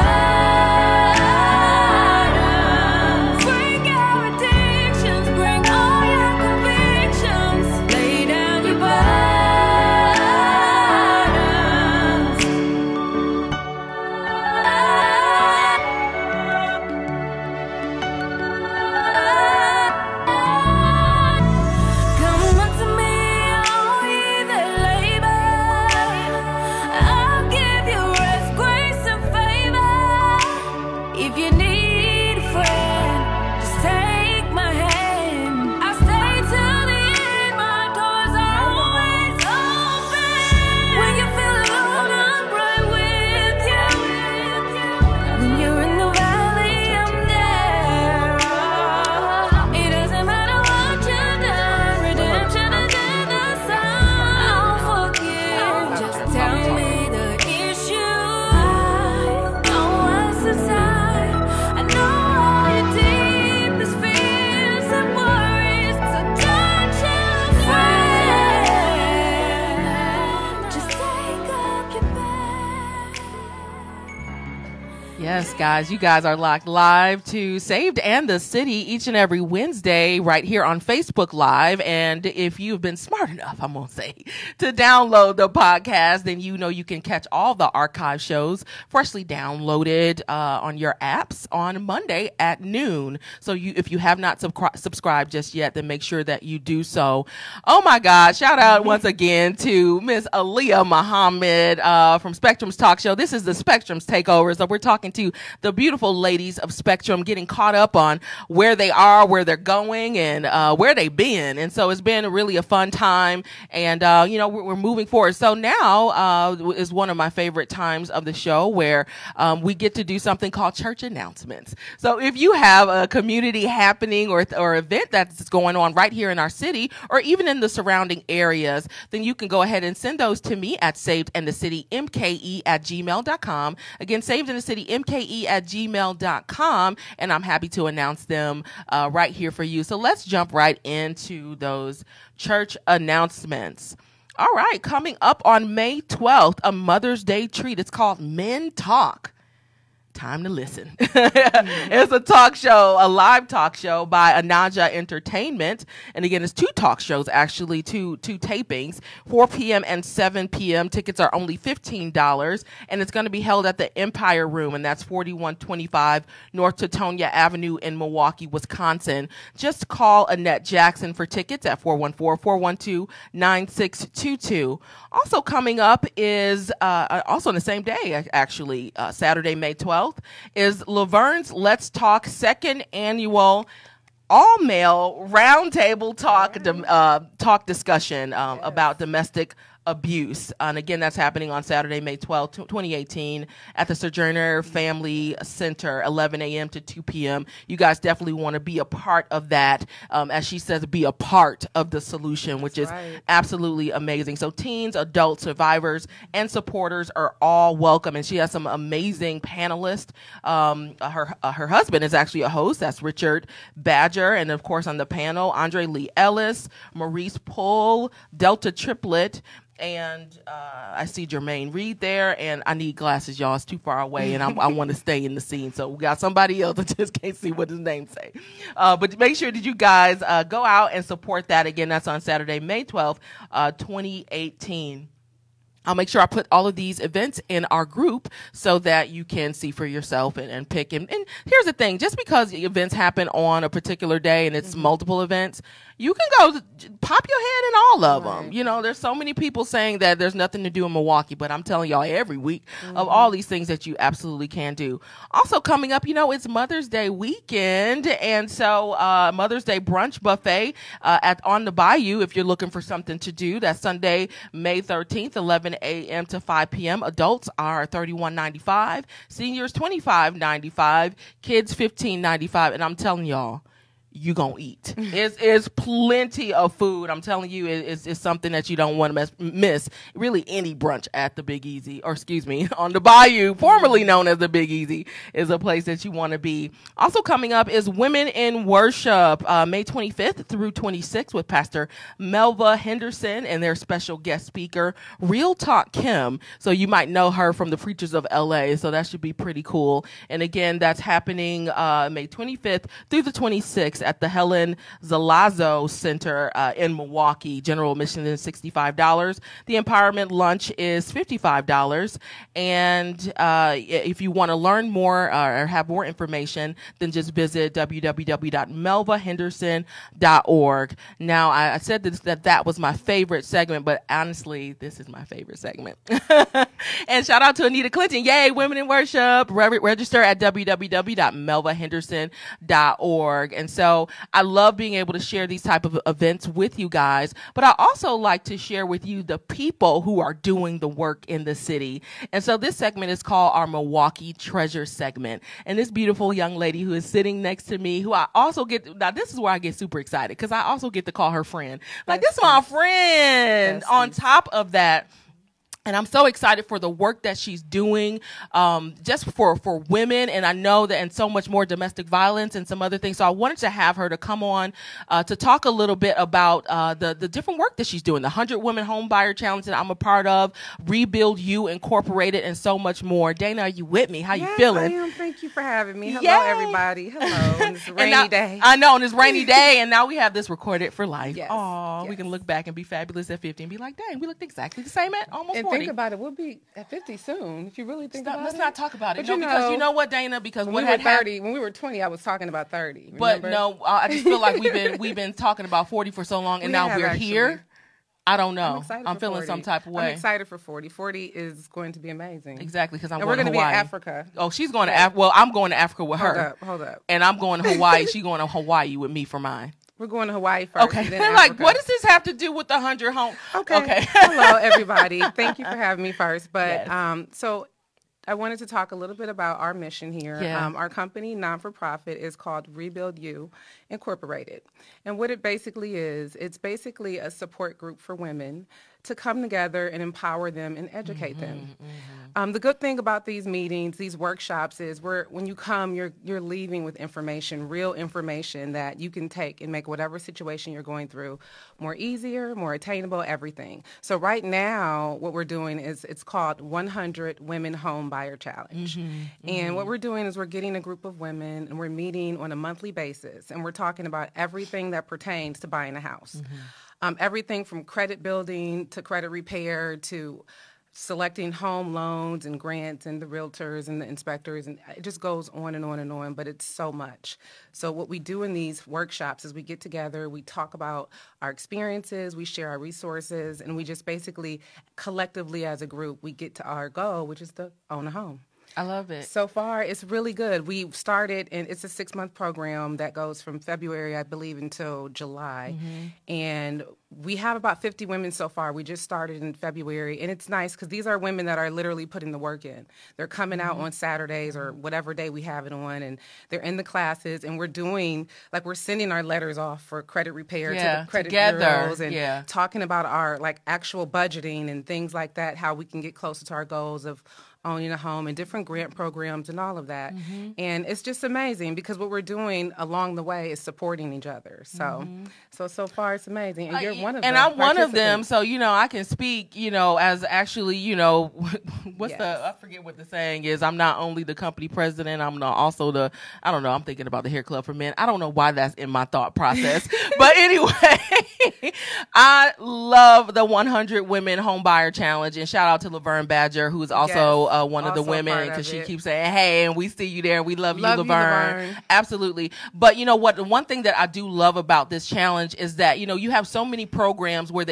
Bring your addictions, bring all your convictions, lay down your burdens. Come unto me, all ye that labor. I'll give you rest, grace, and favor. If you need a friend, just take my hand. I'll stay till the end, my doors are always open. When you feel alone, I'm right with you. When you're in the valley, I'm there. It doesn't matter what you've done, redemption is in the sun. I'll forgive, just tell me the issue. I know what's inside, I know all your deepest fears and worries, so don't you fret. Just take up your bed. Yes, guys, you guys are locked live to Saved and the City each and every Wednesday right here on Facebook Live. And if you've been smart enough, I'm going to say, to download the podcast, then you know you can catch all the archive shows freshly downloaded on your apps on Monday at noon. So if you have not subscribed just yet, then make sure that you do so. Oh my God, shout out once again to Miss Aaliyah Muhammad from Spectrum's Talk Show. This is the Spectrum's Takeover. So we're talking to the beautiful ladies of Spectrum, getting caught up on where they are, where they're going, and where they've been. And so it's been really a fun time. And, we're moving forward. So now is one of my favorite times of the show where we get to do something called church announcements. So if you have a community happening or event that's going on right here in our city or even in the surrounding areas, then you can go ahead and send those to me at savedandthecitymke@gmail.com. Again, savedandthecitymke@gmail.com, and I'm happy to announce them right here for you. So let's jump right into those church announcements. All right, coming up on May 12th, a Mother's Day treat. It's called Men Talk. time to listen. It's a talk show, a live talk show by Anaja Entertainment. And again, it's 2 talk shows, actually, two tapings, 4 p.m. and 7 p.m. Tickets are only $15, and it's going to be held at the Empire Room, and that's 4125 North Teutonia Avenue in Milwaukee, Wisconsin. Just call Annette Jackson for tickets at 414-412-9622. Also coming up is, also on the same day, actually, Saturday, May 12th, is Laverne's Let's Talk second annual all-male roundtable talk discussion about domestic abuse. And again, that's happening on Saturday, May 12th, 2018 at the Sojourner Family Center, 11 a.m. to 2 p.m. You guys definitely want to be a part of that. As she says, be a part of the solution, which is absolutely amazing. So teens, adults, survivors, and supporters are all welcome. And she has some amazing panelists. Her husband is actually a host. That's Richard Badger. And of course, on the panel, Andre Lee Ellis, Maurice Pull, Delta Triplet, and I see Jermaine Reed there, and I need glasses, y'all. It's too far away, and I want to stay in the scene. So we got somebody else that just can't see what his name say. But make sure that you guys go out and support that. Again, that's on Saturday, May 12th, 2018. I'll make sure I put all of these events in our group so that you can see for yourself and pick. And here's the thing, just because the events happen on a particular day and it's multiple events, you can go pop your head in all of them. You know, there's so many people saying that there's nothing to do in Milwaukee, but I'm telling y'all every week of all these things that you absolutely can do. Also coming up, you know, it's Mother's Day weekend. And so Mother's Day brunch buffet on the Bayou, if you're looking for something to do. That's Sunday, May 13th, 11 a.m. to 5 p.m. Adults are $31.95, seniors $25.95, kids $15.95. And I'm telling y'all, you gonna eat. It's plenty of food. I'm telling you, it's something that you don't want to miss. Really, any brunch at the Big Easy, or excuse me, on the Bayou, formerly known as the Big Easy, is a place that you want to be. Also coming up is Women in Worship, May 25th through 26th with Pastor Melva Henderson and their special guest speaker, Real Talk Kim. So you might know her from the Preachers of LA, so that should be pretty cool. And again, that's happening May 25th through the 26th at the Helen Zalazzo Center in Milwaukee. General admission is $65. The empowerment lunch is $55. And if you want to learn more or have more information, then just visit www.melvahenderson.org. Now, I said that was my favorite segment, but honestly, this is my favorite segment. And shout out to Anita Clinton. Yay, Women in Worship. Register at www.melvahenderson.org. And so I love being able to share these type of events with you guys, but I also like to share with you the people who are doing the work in the city. And so this segment is called our Milwaukee Treasure segment. And this beautiful young lady who is sitting next to me, who I also get, now this is where I get super excited because I also get to call her friend. Like, this is my friend. On top of that, and I'm so excited for the work that she's doing, just for women. And I know that, and so much more, domestic violence and some other things. So I wanted to have her to come on, to talk a little bit about, the different work that she's doing, the 100 Women Home Buyer Challenge that I'm a part of, Rebuild You Incorporated, and so much more. Dana, are you with me? How you feeling? I am. Thank you for having me. Hello, everybody. Hello. On this rainy day. I know, on this rainy day. And now we have this recorded for life. Yes. Oh, we can look back and be fabulous at 50 and be like, dang, we looked exactly the same at almost 40. Think about it, we'll be at 50 soon. If you really think about it. Let's not talk about it. But No, because you know what, Dana? Because when what we were had 30, when we were 20, I was talking about 30. But remember? no, I just feel like we've been talking about 40 for so long, and now we're here. I don't know. I'm feeling 40. some type of way. I'm excited for 40. 40 is going to be amazing. Exactly, because we're going to be in Africa. Oh, she's going to Africa. Well, I'm going to Africa with her. Hold up. And I'm going to Hawaii. She's going to Hawaii with me for mine. We're going to Hawaii first. Okay. And then They're like, Africa. what does this have to do with the 100 home? Okay. Hello, everybody. Thank you for having me first. But Yes. so I wanted to talk a little bit about our mission here. Yeah. Our company, non-for-profit, is called Rebuild You Incorporated. And what it basically is, it's basically a support group for women to come together and empower them and educate them. The good thing about these meetings, these workshops, is when you come, you're leaving with information, real information that you can take and make whatever situation you're going through more easier, more attainable, everything. So right now, what we're doing is it's called 100 Women Home Buyer Challenge. And what we're doing is we're getting a group of women and we're meeting on a monthly basis, and we're talking about everything that pertains to buying a house. Everything from credit building to credit repair to selecting home loans and grants and the realtors and the inspectors, and it just goes on and on and on, but it's so much. So what we do in these workshops is we get together, we talk about our experiences, we share our resources, and we just basically collectively as a group, we get to our goal, which is to own a home. I love it. So far, it's really good. We started, and it's a 6-month program that goes from February, I believe, until July. And we have about 50 women so far. We just started in February, and it's nice because these are women that are literally putting the work in. They're coming out on Saturdays or whatever day we have it on, and they're in the classes, and we're doing, like, we're sending our letters off for credit repair to the credit bureaus and talking about our, like, actual budgeting and things like that, how we can get closer to our goals of owning a home and different grant programs and all of that. And it's just amazing because what we're doing along the way is supporting each other. So so far it's amazing. And you're one of them. And I'm one of them, so, you know, I can speak, you know, as actually, you know, I forget what the saying is. I'm not only the company president, I'm also the, I don't know, I'm thinking about the Hair Club for Men. I don't know why that's in my thought process. But anyway, I love the 100 Women Home Buyer Challenge, and shout out to Laverne Badger, who's also one of the women, because she keeps saying, hey, and we see you there. We love you, Laverne. Absolutely. But you know what? The one thing that I do love about this challenge is that, you know, you have so many programs where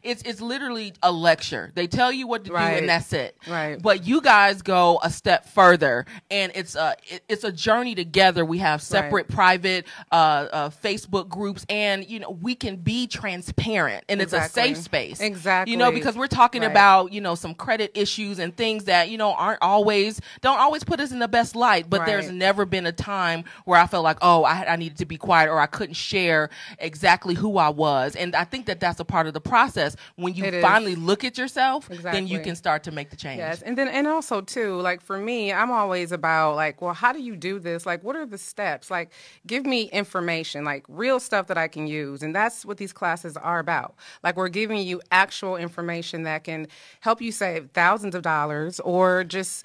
it's literally a lecture. They tell you what to do and that's it. But you guys go a step further, and it's a journey together. We have separate private Facebook groups, and, you know, we can be transparent, and it's a safe space. You know, because we're talking about, you know, some credit issues and things that, you know, don't always put us in the best light, but there's never been a time where I felt like, oh, I needed to be quiet, or I couldn't share exactly who I was. And I think that that's a part of the process. When you finally look at yourself, then you can start to make the change. Yes, and also too, like for me, I'm always about like, well, how do you do this? Like, what are the steps? Like, give me information, like real stuff that I can use. And that's what these classes are about. Like, we're giving you actual information that can help you save thousands of dollars, or just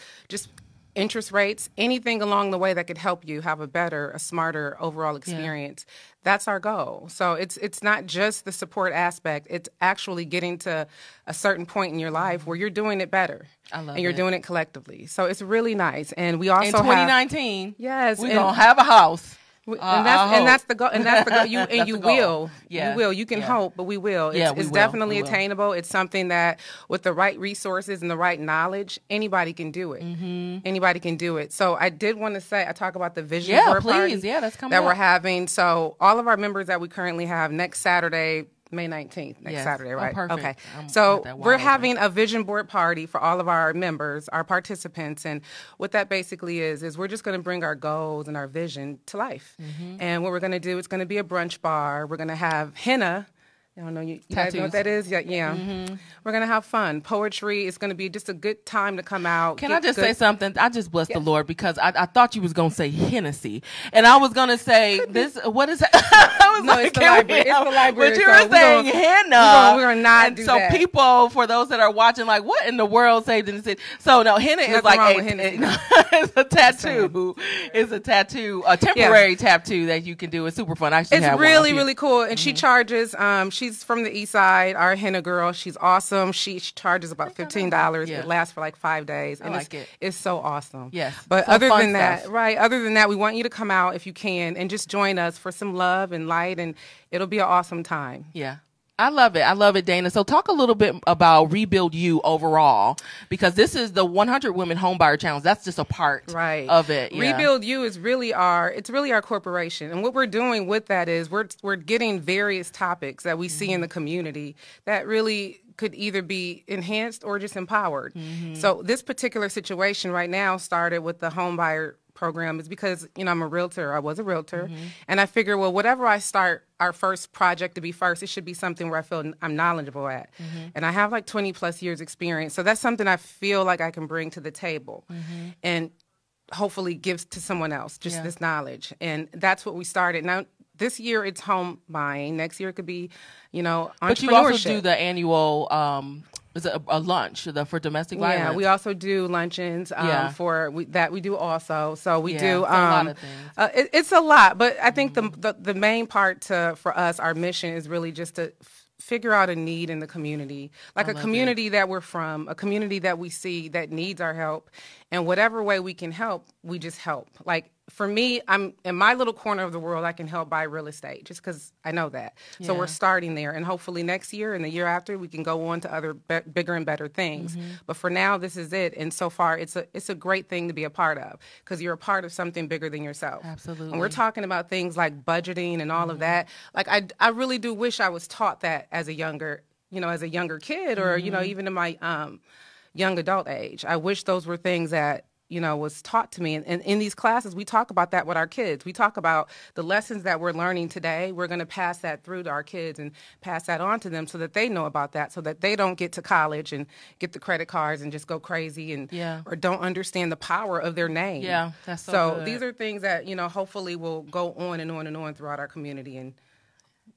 interest rates, anything along the way that could help you have a smarter overall experience. That's our goal. So it's not just the support aspect. It's actually getting to a certain point in your life where you're doing it better. I love it. And you're doing it collectively. So it's really nice. And we also in 2019, yes, we're going to have a house. And that's the goal. And that's the goal. You will. You will. You can hope, but we will. It's definitely attainable. It's something that, with the right resources and the right knowledge, anybody can do it. Anybody can do it. So I did want to say, I talk about the vision board party that's coming that up. We're having. So all of our members that we currently have next Saturday, May 19th, next Saturday, right? Oh, perfect. Okay. So we're having a vision board party for all of our members, our participants. And what that basically is we're just going to bring our goals and our vision to life. And what we're going to do, it's going to be a brunch bar. We're going to have henna. I don't know, you guys know what that is? Yeah. We're going to have fun. Poetry. It's going to be just a good time to come out. Can I just say something? I just bless the Lord, because I thought you was going to say Hennessy. And I was going to say, this, what is that? It's the library. It's the library. But you were saying henna. We're going to not do that. So people, for those that are watching, like, what in the world saved in the city? So no, henna is like it's a tattoo. It's a tattoo, a temporary tattoo that you can do. It's super fun. I actually It's really, really cool. And she charges, she's from the East Side, our henna girl. She's awesome. She charges about $15. It lasts for like 5 days. And it's so awesome. Yes. But other than that, we want you to come out if you can and just join us for some love and light, and it'll be an awesome time. Yeah. I love it, Dana. So talk a little bit about Rebuild You overall, because this is the 100 Women Homebuyer Challenge. That's just a part of it. Yeah. Rebuild You is really our corporation. And what we're doing with that is we're getting various topics that we see in the community that really could either be enhanced or just empowered. So this particular situation right now started with the homebuyer program is because, you know, I'm a realtor. I was a realtor. And I figure, well, whatever I start our first project to be first, it should be something where I feel I'm knowledgeable at. And I have like 20 plus years experience. So that's something I feel like I can bring to the table and hopefully give to someone else, just this knowledge. And that's what we started. Now, this year it's home buying. Next year it could be, you know, entrepreneurship. But you also do the annual is it a lunch for domestic violence? Yeah, we also do luncheons that we do also. So we do a lot of things. It's a lot, but I think the main part for us, our mission is really just to figure out a need in the community, like a community that we're from, a community that we see that needs our help, and whatever way we can help, we just help. Like for me, I'm in my little corner of the world, I can help buy real estate just because I know that. So we're starting there, and hopefully next year and the year after we can go on to other bigger and better things. But for now, this is it, and so far it's a great thing to be a part of because you're a part of something bigger than yourself. Absolutely. And we're talking about things like budgeting and all of that. Like I really do wish I was taught that as a younger kid, or you know, even in my young adult age. I wish those were things that, you know, was taught to me. And in these classes, we talk about that with our kids. We talk about the lessons that we're learning today. We're going to pass that through to our kids and pass that on to them so that they know about that, so that they don't get to college and get the credit cards and just go crazy and or don't understand the power of their name. Yeah, that's so good. These are things that, you know, hopefully will go on and on and on throughout our community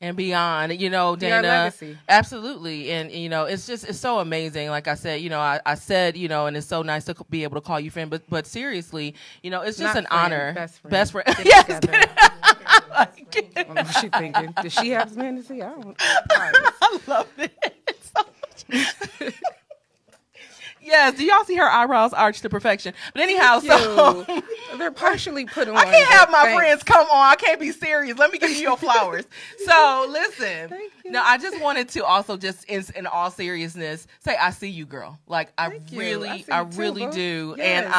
and beyond, you know, Dana. Our legacy. Absolutely. And, you know, it's so amazing. Like I said, you know, I said, you know, and it's so nice to be able to call you friend, but seriously, you know, it's just an honor. Best friend. Yes. I don't know what she's thinking. Does she have some Hennessy? I don't. I love it so much. Yes, do y'all see her eyebrows arched to perfection? But anyhow, so they're partially put on. I can't have my friends come on. I can't be serious. Let me give you your flowers. So listen. No, I just wanted to also just in all seriousness say I see you, girl. Like I really do, yes, and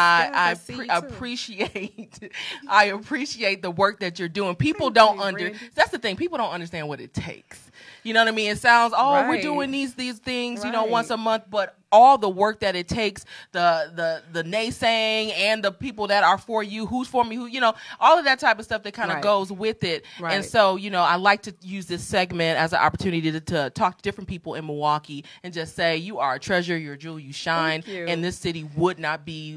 I appreciate the work that you're doing. People don't That's the thing. People don't understand what it takes. You know what I mean? It sounds we're doing these things, you know, once a month, but all the work that it takes, the naysaying and the people that are for you, who's for me, who, you know, all of that type of stuff that kind of goes with it. Right. And so, you know, I like to use this segment as an opportunity to talk to different people in Milwaukee and just say, you are a treasure, you're a jewel, you shine, and this city would not be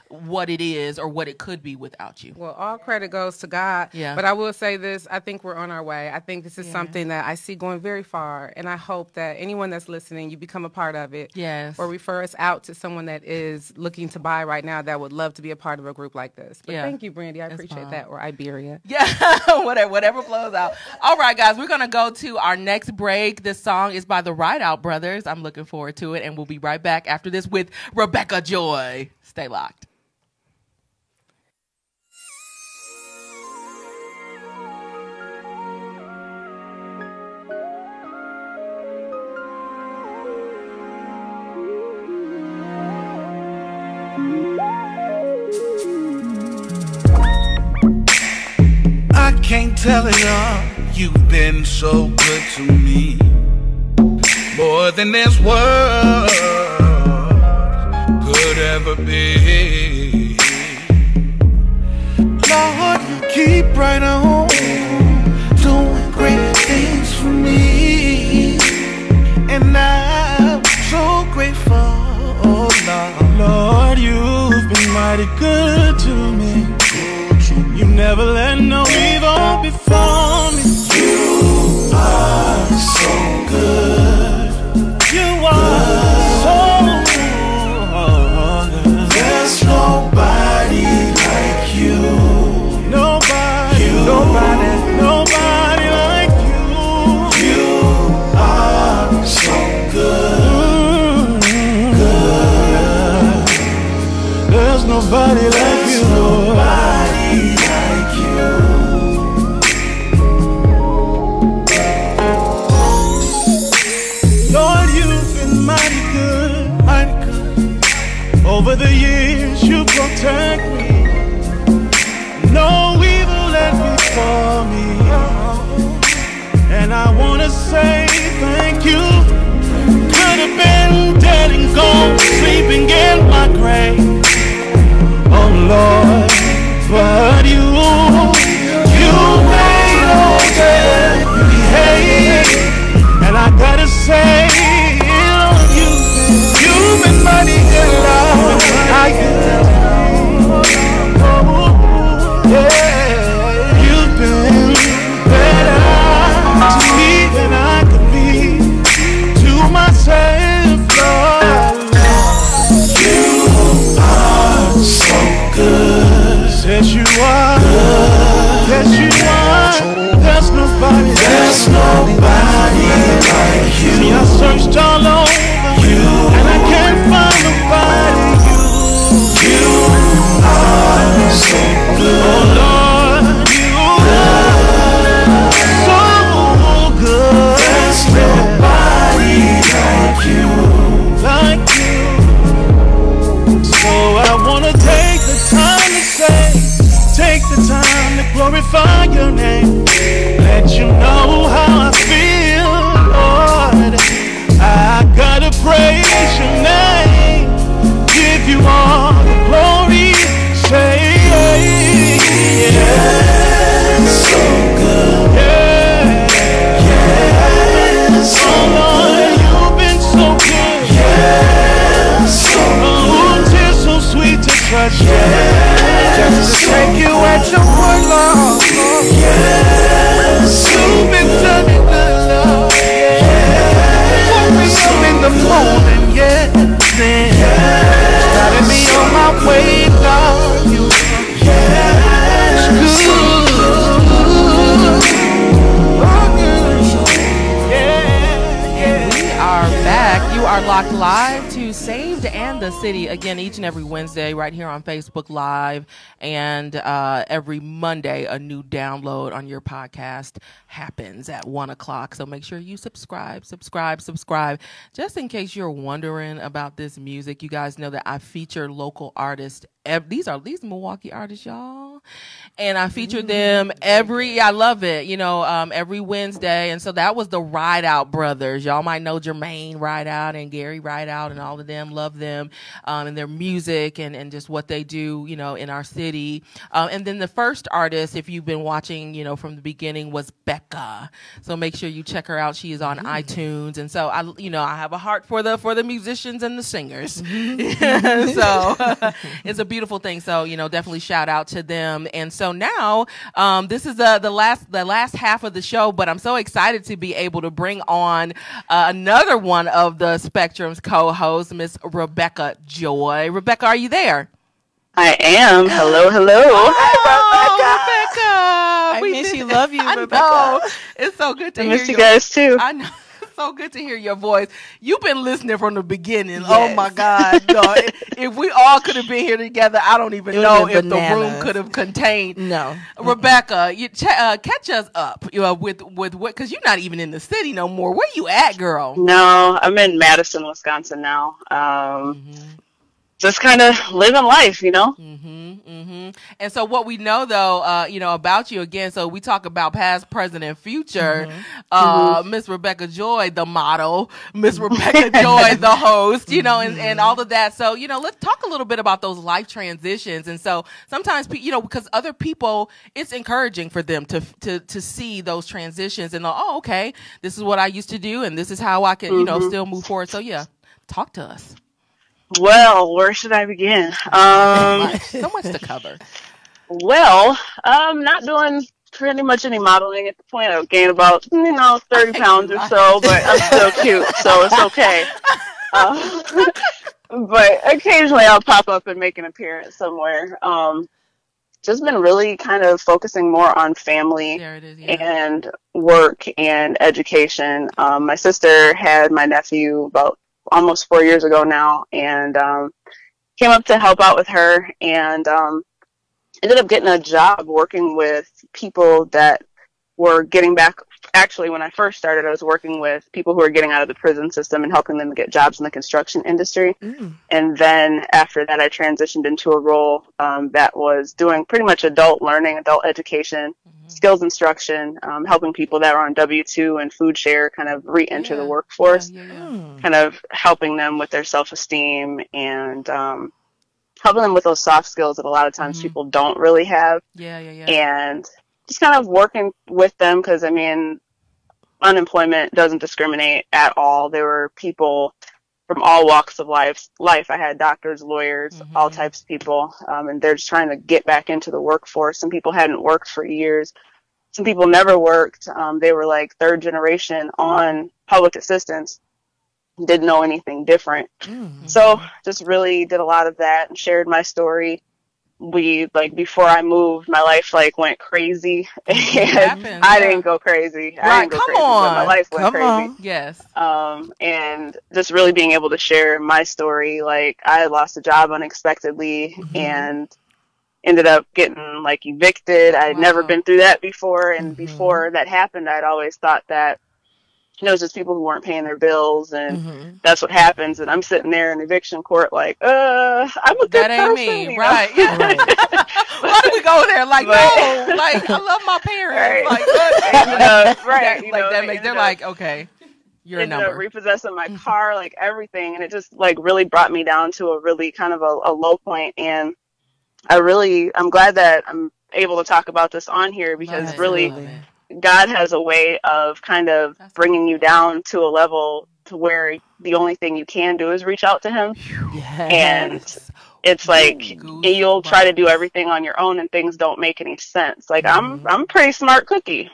what it is or what it could be without you. Well, all credit goes to God. Yeah. But I will say this, I think we're on our way. I think this is something that I see going very far, and I hope that anyone that's listening, you become a part of it. Yes. Or refer us out to someone that is looking to buy right now that would love to be a part of a group like this. But thank you, Brandy. I appreciate that. Or Iberia. Yeah, whatever flows out. All right, guys, we're going to go to our next break. This song is by the Ride Out Brothers. I'm looking forward to it, and we'll be right back after this with Rebekah Joy. Stay locked. Can't tell it all, you've been so good to me, more than this world could ever be. Lord, you keep right on doing great things for me, and I'm so grateful. Oh Lord, you've been mighty good to me. You never let no evil befall me. You are so good. You are so good. There's nobody like you. Nobody like you. You are so good. Good. There's nobody like you. Nobody like you. Lord, you've been mighty good, mighty good. Over the years you protect me. No evil let befall me. And I wanna say thank you. Could have been dead and gone, sleeping in my grave. Oh Lord, are. Yes, you are. There's nobody like you. See, I searched all over you, and I can't find nobody. You are so good. Oh Lord, you are so good. There's nobody like you. So I wanna take the time to say, take the time to glorify your name, let you know how I feel, Lord. I gotta praise your name, give you all the glory, say yeah, so good, yeah, oh Lord, you've been so good, yeah, so good, tis so sweet to trust you, just to take you at your word, Lord, yeah, you've been turning good, Lord, yeah, woke me up in the morning, yeah, then started me on my way, Lord, you You are locked live to Saved and the City again each and every Wednesday right here on Facebook Live, and every Monday a new download on your podcast happens at 1:00. So make sure you subscribe. Just in case you're wondering about this music, you guys know that I feature local artists. These Milwaukee artists, y'all, and I feature them I love it, every Wednesday. And so that was the Ride Out brothers. Y'all might know Jermaine Ride Out and Gary Ride Out and all of them. Love them, and their music and just what they do, in our city. And then the first artist, if you've been watching, from the beginning, was Becca. So make sure you check her out. She is on iTunes. And so I have a heart for the musicians and the singers. So it's a beautiful thing. So, definitely shout out to them. And so now, this is the last half of the show, but I'm so excited to be able to bring on another one of the Spectrum's co-hosts, Miss Rebekah Joy. Rebekah, are you there? I am. Hello. Rebekah. I miss you. Love you, Rebekah. I know. It's so good to hear I miss you guys too. I know. So good to hear your voice. You've been listening from the beginning. Yes. Oh my God! No, if we all could have been here together, I don't even know if the room could have contained. No, Rebekah, you catch us up. With what? Because you're not even in the city no more. Where you at, girl? No, I'm in Madison, Wisconsin now. Just kind of living life, And so what we know, though, about you, again, so we talk about past, present, and future. Miss Rebekah Joy, the model, Miss Rebekah Joy, the host, and all of that. So, let's talk a little bit about those life transitions. And so sometimes, because other people, it's encouraging for them to see those transitions and, okay, this is what I used to do, and this is how I can, still move forward. So, yeah, talk to us. Well, where should I begin? So much to cover. Well, I'm not doing pretty much any modeling at the point. I've gained about, 30 pounds or so, but I'm still cute, so it's okay. But occasionally I'll pop up and make an appearance somewhere. Just been really kind of focusing more on family and work and education. My sister had my nephew about almost 4 years ago now, and came up to help out with her, and ended up getting a job working with people that were getting back. Actually, when I first started, I was working with people who were getting out of the prison system and helping them get jobs in the construction industry. And then after that, I transitioned into a role that was doing pretty much adult learning, adult education, skills instruction, helping people that are on W-2 and food share kind of re-enter the workforce, kind of helping them with their self-esteem and helping them with those soft skills that a lot of times people don't really have. And just kind of working with them because, unemployment doesn't discriminate at all. There were people from all walks of life. I had doctors, lawyers, all types of people, and they're just trying to get back into the workforce. Some people hadn't worked for years. Some people never worked. They were like third generation on public assistance, didn't know anything different. So just really did a lot of that and shared my story before I moved, my life went crazy, and I didn't go crazy. I didn't go crazy, but my life went crazy. Yes. And just really being able to share my story. I lost a job unexpectedly and ended up getting evicted. I had never been through that before, and before that happened, I'd always thought that it was just people who weren't paying their bills, and that's what happens. And I'm sitting there in eviction court I'm a good that ain't person, me, right? Why do we go there? No, I love my parents. Right. They're like, okay, you're a number. Ended up repossessing my car, everything, and it just really brought me down to a really kind of a low point. And I'm glad that I'm able to talk about this on here, because God has a way of kind of bringing you down to a level to where the only thing you can do is reach out to him. Yes. And it's you'll try to do everything on your own and things don't make any sense. I'm a pretty smart cookie,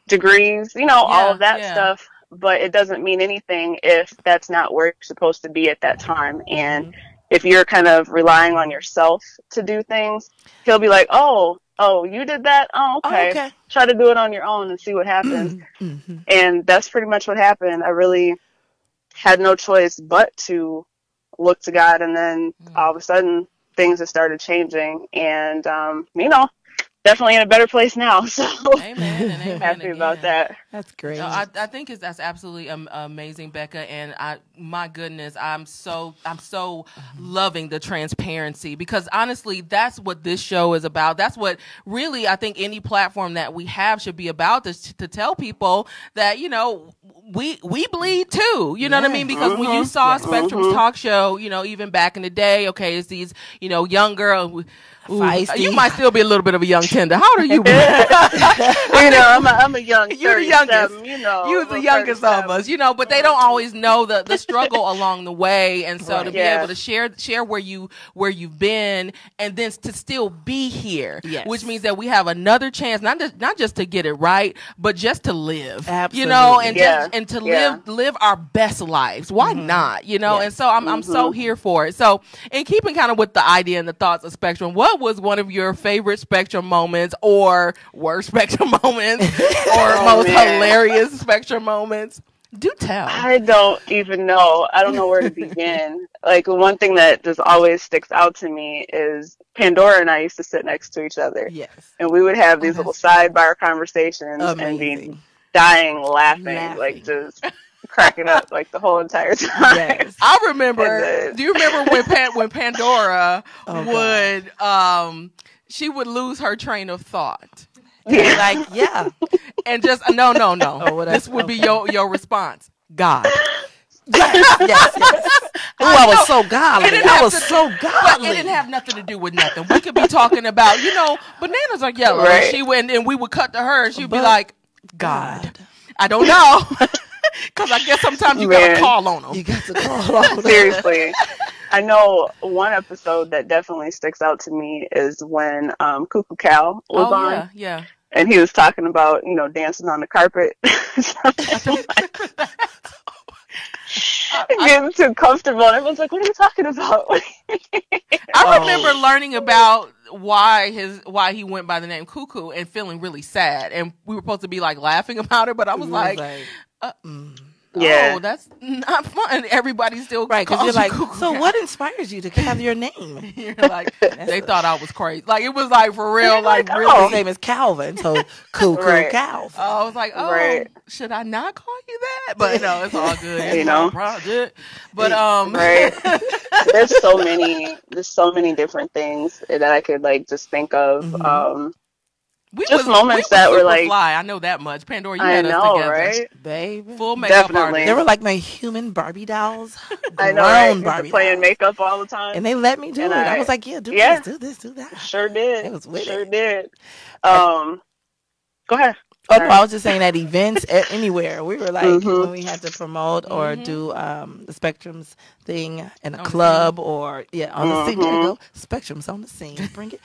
degrees, all of that stuff, but it doesn't mean anything if that's not where you're supposed to be at that time. And if you're kind of relying on yourself to do things, he'll be like, oh, you did that? Oh, okay. Try to do it on your own and see what happens. And that's pretty much what happened. I really had no choice but to look to God. And then all of a sudden, things have started changing. And, definitely in a better place now. So amen and amen happy again. about that. That's great. I think that's absolutely amazing, Becca. And my goodness, I'm so loving the transparency, because honestly, that's what this show is about. That's what really I think any platform that we have should be about, is to tell people that, we bleed too. You know what I mean? Because when you saw Spectrum's talk show, even back in the day, okay, it's these, young girl. Feisty. You might still be a little bit of a young tender. How old are you? I'm a young. You're the youngest. You're the youngest of us. But they don't always know the struggle along the way, and so to be able to share where you've been, and then to still be here, which means that we have another chance, not just to get it right, but just to live. Absolutely. And to live our best lives. Why not? And so I'm so here for it. So in keeping kind of with the idea and the thoughts of Spectrum, what was one of your favorite Spectrum moments, or worst Spectrum moments, or most hilarious Spectrum moments? Do tell. I don't even know. I don't know where to begin. One thing that just always sticks out to me is Pandora and I used to sit next to each other. Yes. And we would have these little sidebar conversations and be dying laughing. Just cracking up the whole entire time. Yes. I remember. Do you remember when Pandora would she would lose her train of thought? And just no. This would be your response. God. Yes. Oh, I was so godly. But it didn't have nothing to do with nothing. We could be talking about, bananas are yellow. Right. And we would cut to her, and she'd be like, God. I don't know. Because I guess sometimes you got to call on them. You got to call on them. Seriously. I know one episode that definitely sticks out to me is when Cuckoo Cal was on. Yeah. And he was talking about, dancing on the carpet. Getting too comfortable. And everyone's like, what are you talking about? I remember learning about why he went by the name Cuckoo and feeling really sad. And we were supposed to be laughing about it, but I was yeah. Oh, that's not fun. Everybody still because you're like, Cuckoo so Cat. what inspires you to have your name? You're like, they thought I was crazy. It was for real. Really, his name is Calvin, so Cuckoo Calvin. Oh, I was like, should I not call you that? But no, it's all good. It's my project. But there's so many different things that I could just think of. Moments that were fly. I know that much. Pandora, you had us together, right? Baby. Full makeup Definitely. artist. They were my human Barbie dolls. I know, right? Barbie playing dolls. makeup all the time. And they let me do it. I was like, do this, do that. Sure did. It was with Sure did. Go ahead. Oh, no, I was just saying at events anywhere. We were when we had to promote or do the Spectrum's thing in a club or on the scene. There you go. Spectrum's on the scene. Bring it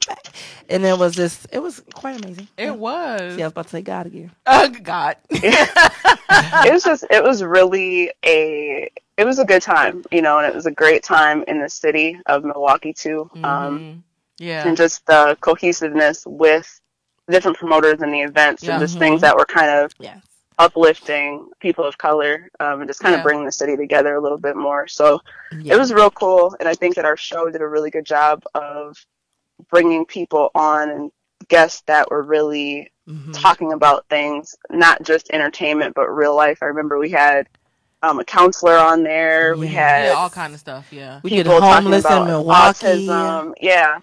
back. And it was quite amazing. It was. Yeah, I was about to say God again. God. It was really it was a good time, and it was a great time in the city of Milwaukee too. Yeah. And just the cohesiveness with different promoters in the events and just things that were kind of uplifting people of color, and just kind of bringing the city together a little bit more. So it was real cool. And I think that our show did a really good job of bringing people on and guests that were really talking about things, not just entertainment, but real life. I remember we had a counselor on there. We had all kind of stuff. Yeah, we had homeless in Milwaukee. Autism. Yeah,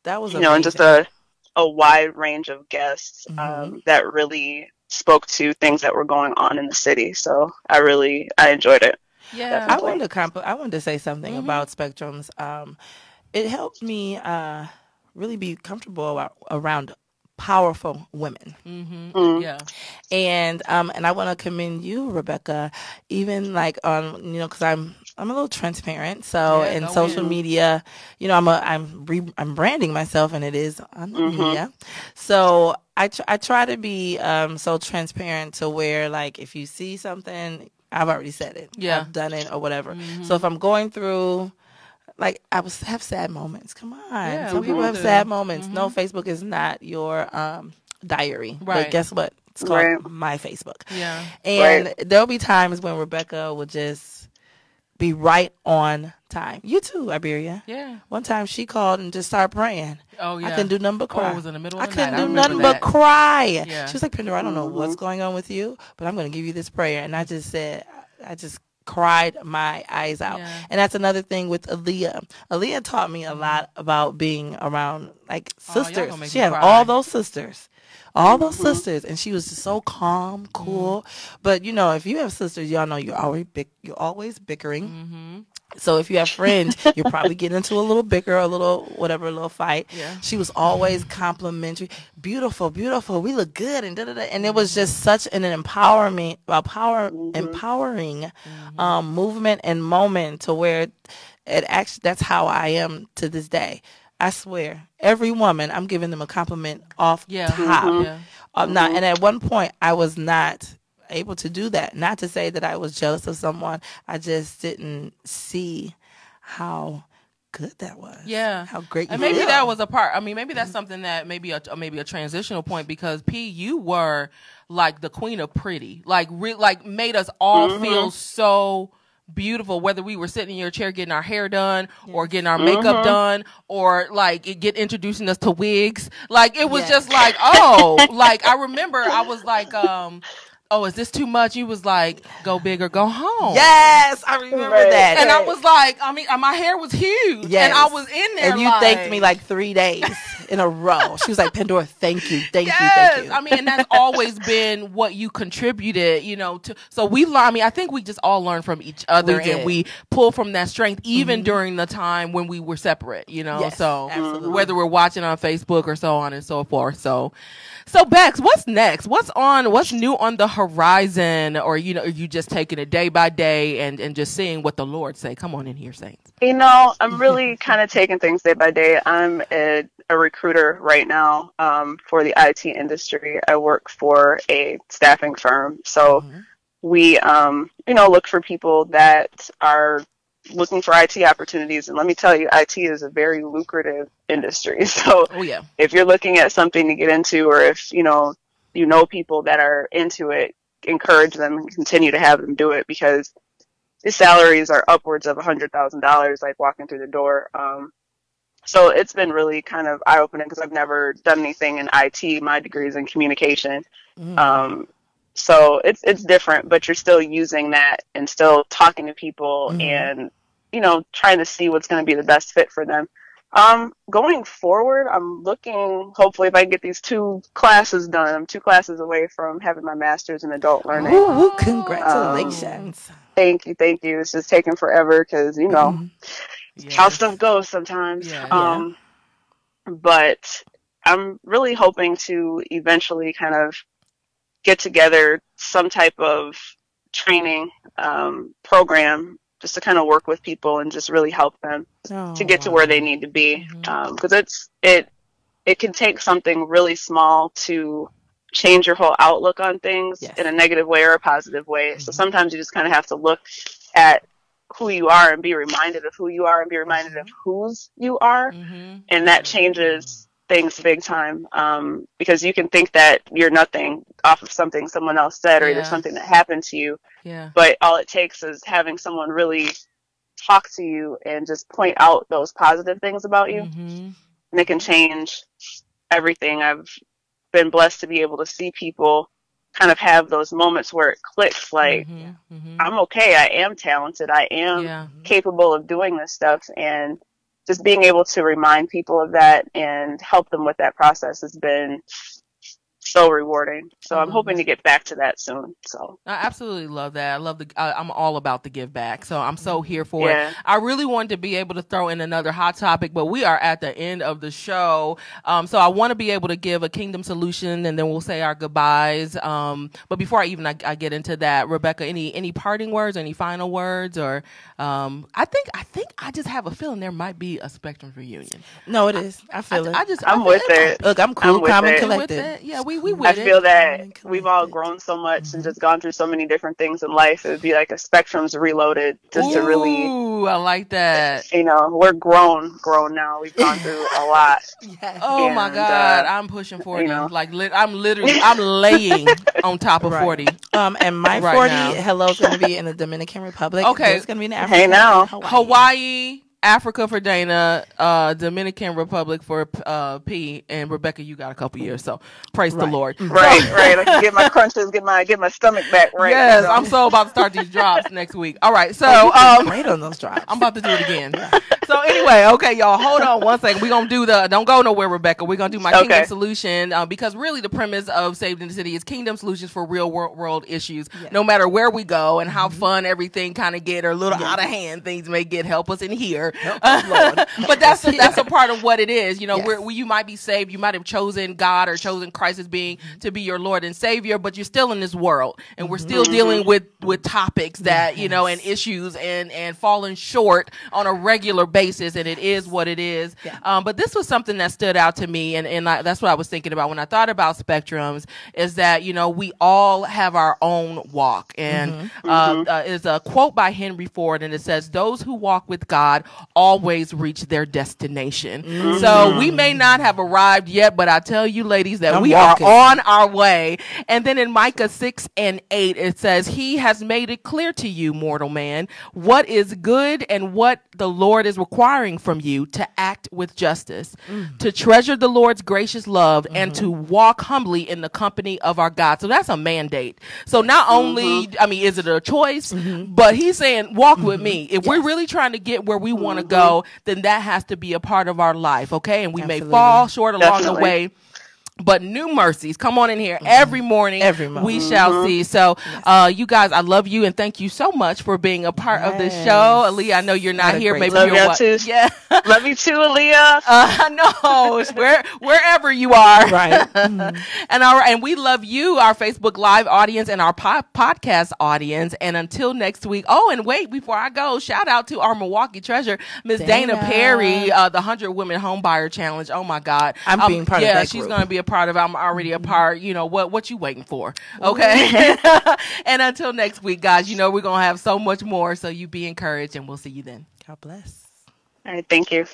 that was and just a wide range of guests that really spoke to things that were going on in the city. So I enjoyed it. Yeah, definitely. I wanted to say something about Spectrums. It helped me really be comfortable around powerful women. Yeah. And I want to commend you, Rebekah, even like on, because I'm a little transparent. So in social media, I'm branding myself, and it is on the media. So I try to be so transparent to where, like, if you see something, I've already said it. Yeah. I've done it or whatever. So if I'm going through, like, I have sad moments. Come on. Yeah, Some people have sad moments. No, Facebook is not your diary. Right. But guess what? It's called my Facebook. Yeah. And there'll be times when Rebekah will just be right on time. You too, Iberia. Yeah. One time she called and just started praying. Oh, yeah. I couldn't do nothing but cry. It was in the middle of the night. I couldn't do nothing but cry. Yeah. She was like, Pandora, I don't know what's going on with you, but I'm going to give you this prayer. And I just cried my eyes out. Yeah. And that's another thing with Aaliyah. Aaliyah taught me a lot about being around, like, sisters. She had all those sisters. All those sisters, and she was just so calm, cool. But if you have sisters, y'all know you're always bickering. So if you have friends, you're probably getting into a little bicker, a little fight. Yeah. She was always complimentary, beautiful, we look good, and and it was just such an empowering movement and moment to where it actually, that's how I am to this day. I swear, every woman, I'm giving them a compliment off top. Yeah. And at one point, I was not able to do that. Not to say that I was jealous of someone. I just didn't see how good that was. Yeah. How great you And maybe feel. that was a part. I mean, maybe that's something that maybe a transitional point, because P, you were like the queen of pretty. Like made us all feel so beautiful, whether we were sitting in your chair getting our hair done or getting our makeup done, or like introducing us to wigs. Like it was just like, like I remember I was like, oh, is this too much? You was like, go big or go home. Yes, I remember that. And I was like, I mean, my hair was huge. Yes. And I was in there. And you thanked me like 3 days in a row. She was like, Pandora, thank you. Thank you. I mean, and that's always been what you contributed, to. So I think we just all learned from each other, and we pull from that strength, even during the time when we were separate, Yes, so absolutely. whether we're watching on Facebook or so on and so forth. So Bex, what's next? What's new on the horizon? Or, are you just taking it day by day and just seeing what the Lord say? Come on in here, saints. I'm really kind of taking things day by day. I'm a recruiter right now for the IT industry. I work for a staffing firm. So we, look for people that are looking for IT opportunities. And let me tell you, IT is a very lucrative industry. So if you're looking at something to get into, or if, you know people that are into it, encourage them and continue to have them do it, because the salaries are upwards of $100,000, like walking through the door. So it's been really kind of eye-opening, because I've never done anything in IT. My degree is in communication. So it's different, but you're still using that and still talking to people and, trying to see what's going to be the best fit for them. Going forward, I'm looking, hopefully, if I can get these 2 classes done. I'm 2 classes away from having my master's in adult learning. Ooh, congratulations. Thank you. It's just taking forever, because, how stuff goes sometimes. But I'm really hoping to eventually kind of get together some type of training program, just to kind of work with people and just really help them to get to where they need to be. Because it can take something really small to change your whole outlook on things in a negative way or a positive way. So sometimes you just kind of have to look at who you are and be reminded of who you are and be reminded of whose you are. And that changes things big time, because you can think that you're nothing off of something someone else said or either something that happened to you. But all it takes is having someone really talk to you and just point out those positive things about you. And it can change everything. I've been blessed to be able to see people kind of have those moments where it clicks, like, I'm okay, I am talented, I am capable of doing this stuff, and just being able to remind people of that and help them with that process has been so rewarding. So I'm hoping to get back to that soon. So I absolutely love that. I love I'm all about the give back. So I'm so here for it. I really wanted to be able to throw in another hot topic, but we are at the end of the show. So I want to be able to give a kingdom solution, and then we'll say our goodbyes. But before I get into that, Rebekah, any parting words, any final words, or I think I just have a feeling there might be a Spectrum reunion. No, it is. I feel it. I'm with it. Look, I'm cool, calm, and collected. Yeah, I feel that we've all grown so much and just gone through so many different things in life. It would be like a Spectrum's reloaded, just to really. Ooh, I like that. You know, we're grown now. We've gone through a lot. Oh my God, I'm pushing 40. You know, like I'm laying on top of 40. And my 40, hello's going to be in the Dominican Republic. Okay, it's going to be in Africa. Hey now, Hawaii. Africa for Dana, Dominican Republic for P, and Rebekah, you got a couple years, so praise the Lord. Right. I can get my crunches, get my stomach back right. Yes, I'm so about to start these drops next week. All right, so great on those drops. I'm about to do it again. So anyway, okay, y'all, hold on one second. We're gonna do don't go nowhere, Rebekah. We're gonna do my kingdom solution, because really the premise of Saved in the City is kingdom solutions for real world issues. No matter where we go and how fun everything kind of get or a little out of hand things may get, help us in here. But that's a part of what it is. You know, where you might be saved, you might have chosen God or chosen Christ as being to be your Lord and Savior, but you're still in this world, and we're still dealing with topics that you know, and issues and falling short on a regular basis, and it is what it is. But this was something that stood out to me, and that's what I was thinking about when I thought about spectrums, is that you know, we all have our own walk, and is a quote by Henry Ford, and it says, "Those who walk with God always reach their destination." So we may not have arrived yet, but I tell you, ladies, that we are on our way. And then in Micah 6:8, it says, "He has made it clear to you, mortal man, what is good and what the Lord is requiring from you, to act with justice, to treasure the Lord's gracious love, and to walk humbly in the company of our God." So that's a mandate. So not only, I mean, is it a choice, but he's saying, walk with me. If we're really trying to get where we want to go, then that has to be a part of our life, okay? And we may fall short along the way, but new mercies come on in here every morning. We shall see. So you guys, I love you, and thank you so much for being a part of this show. Aaliyah, I know you're not here. Maybe you're too. Yeah. Love you too, Aaliyah. I know. Wherever you are. Right. And we love you, our Facebook Live audience and our podcast audience. And until next week. Oh, and wait, before I go, shout out to our Milwaukee treasure, Miss Dana Perry, the 100 Women Homebuyer Challenge. Oh my God. I'm being part of that group. She's going to be a part of it. I'm already a part. You know, what you waiting for? Okay. And until next week, guys, you know, we're going to have so much more. So you be encouraged, and we'll see you then. God bless. All right. Thank you.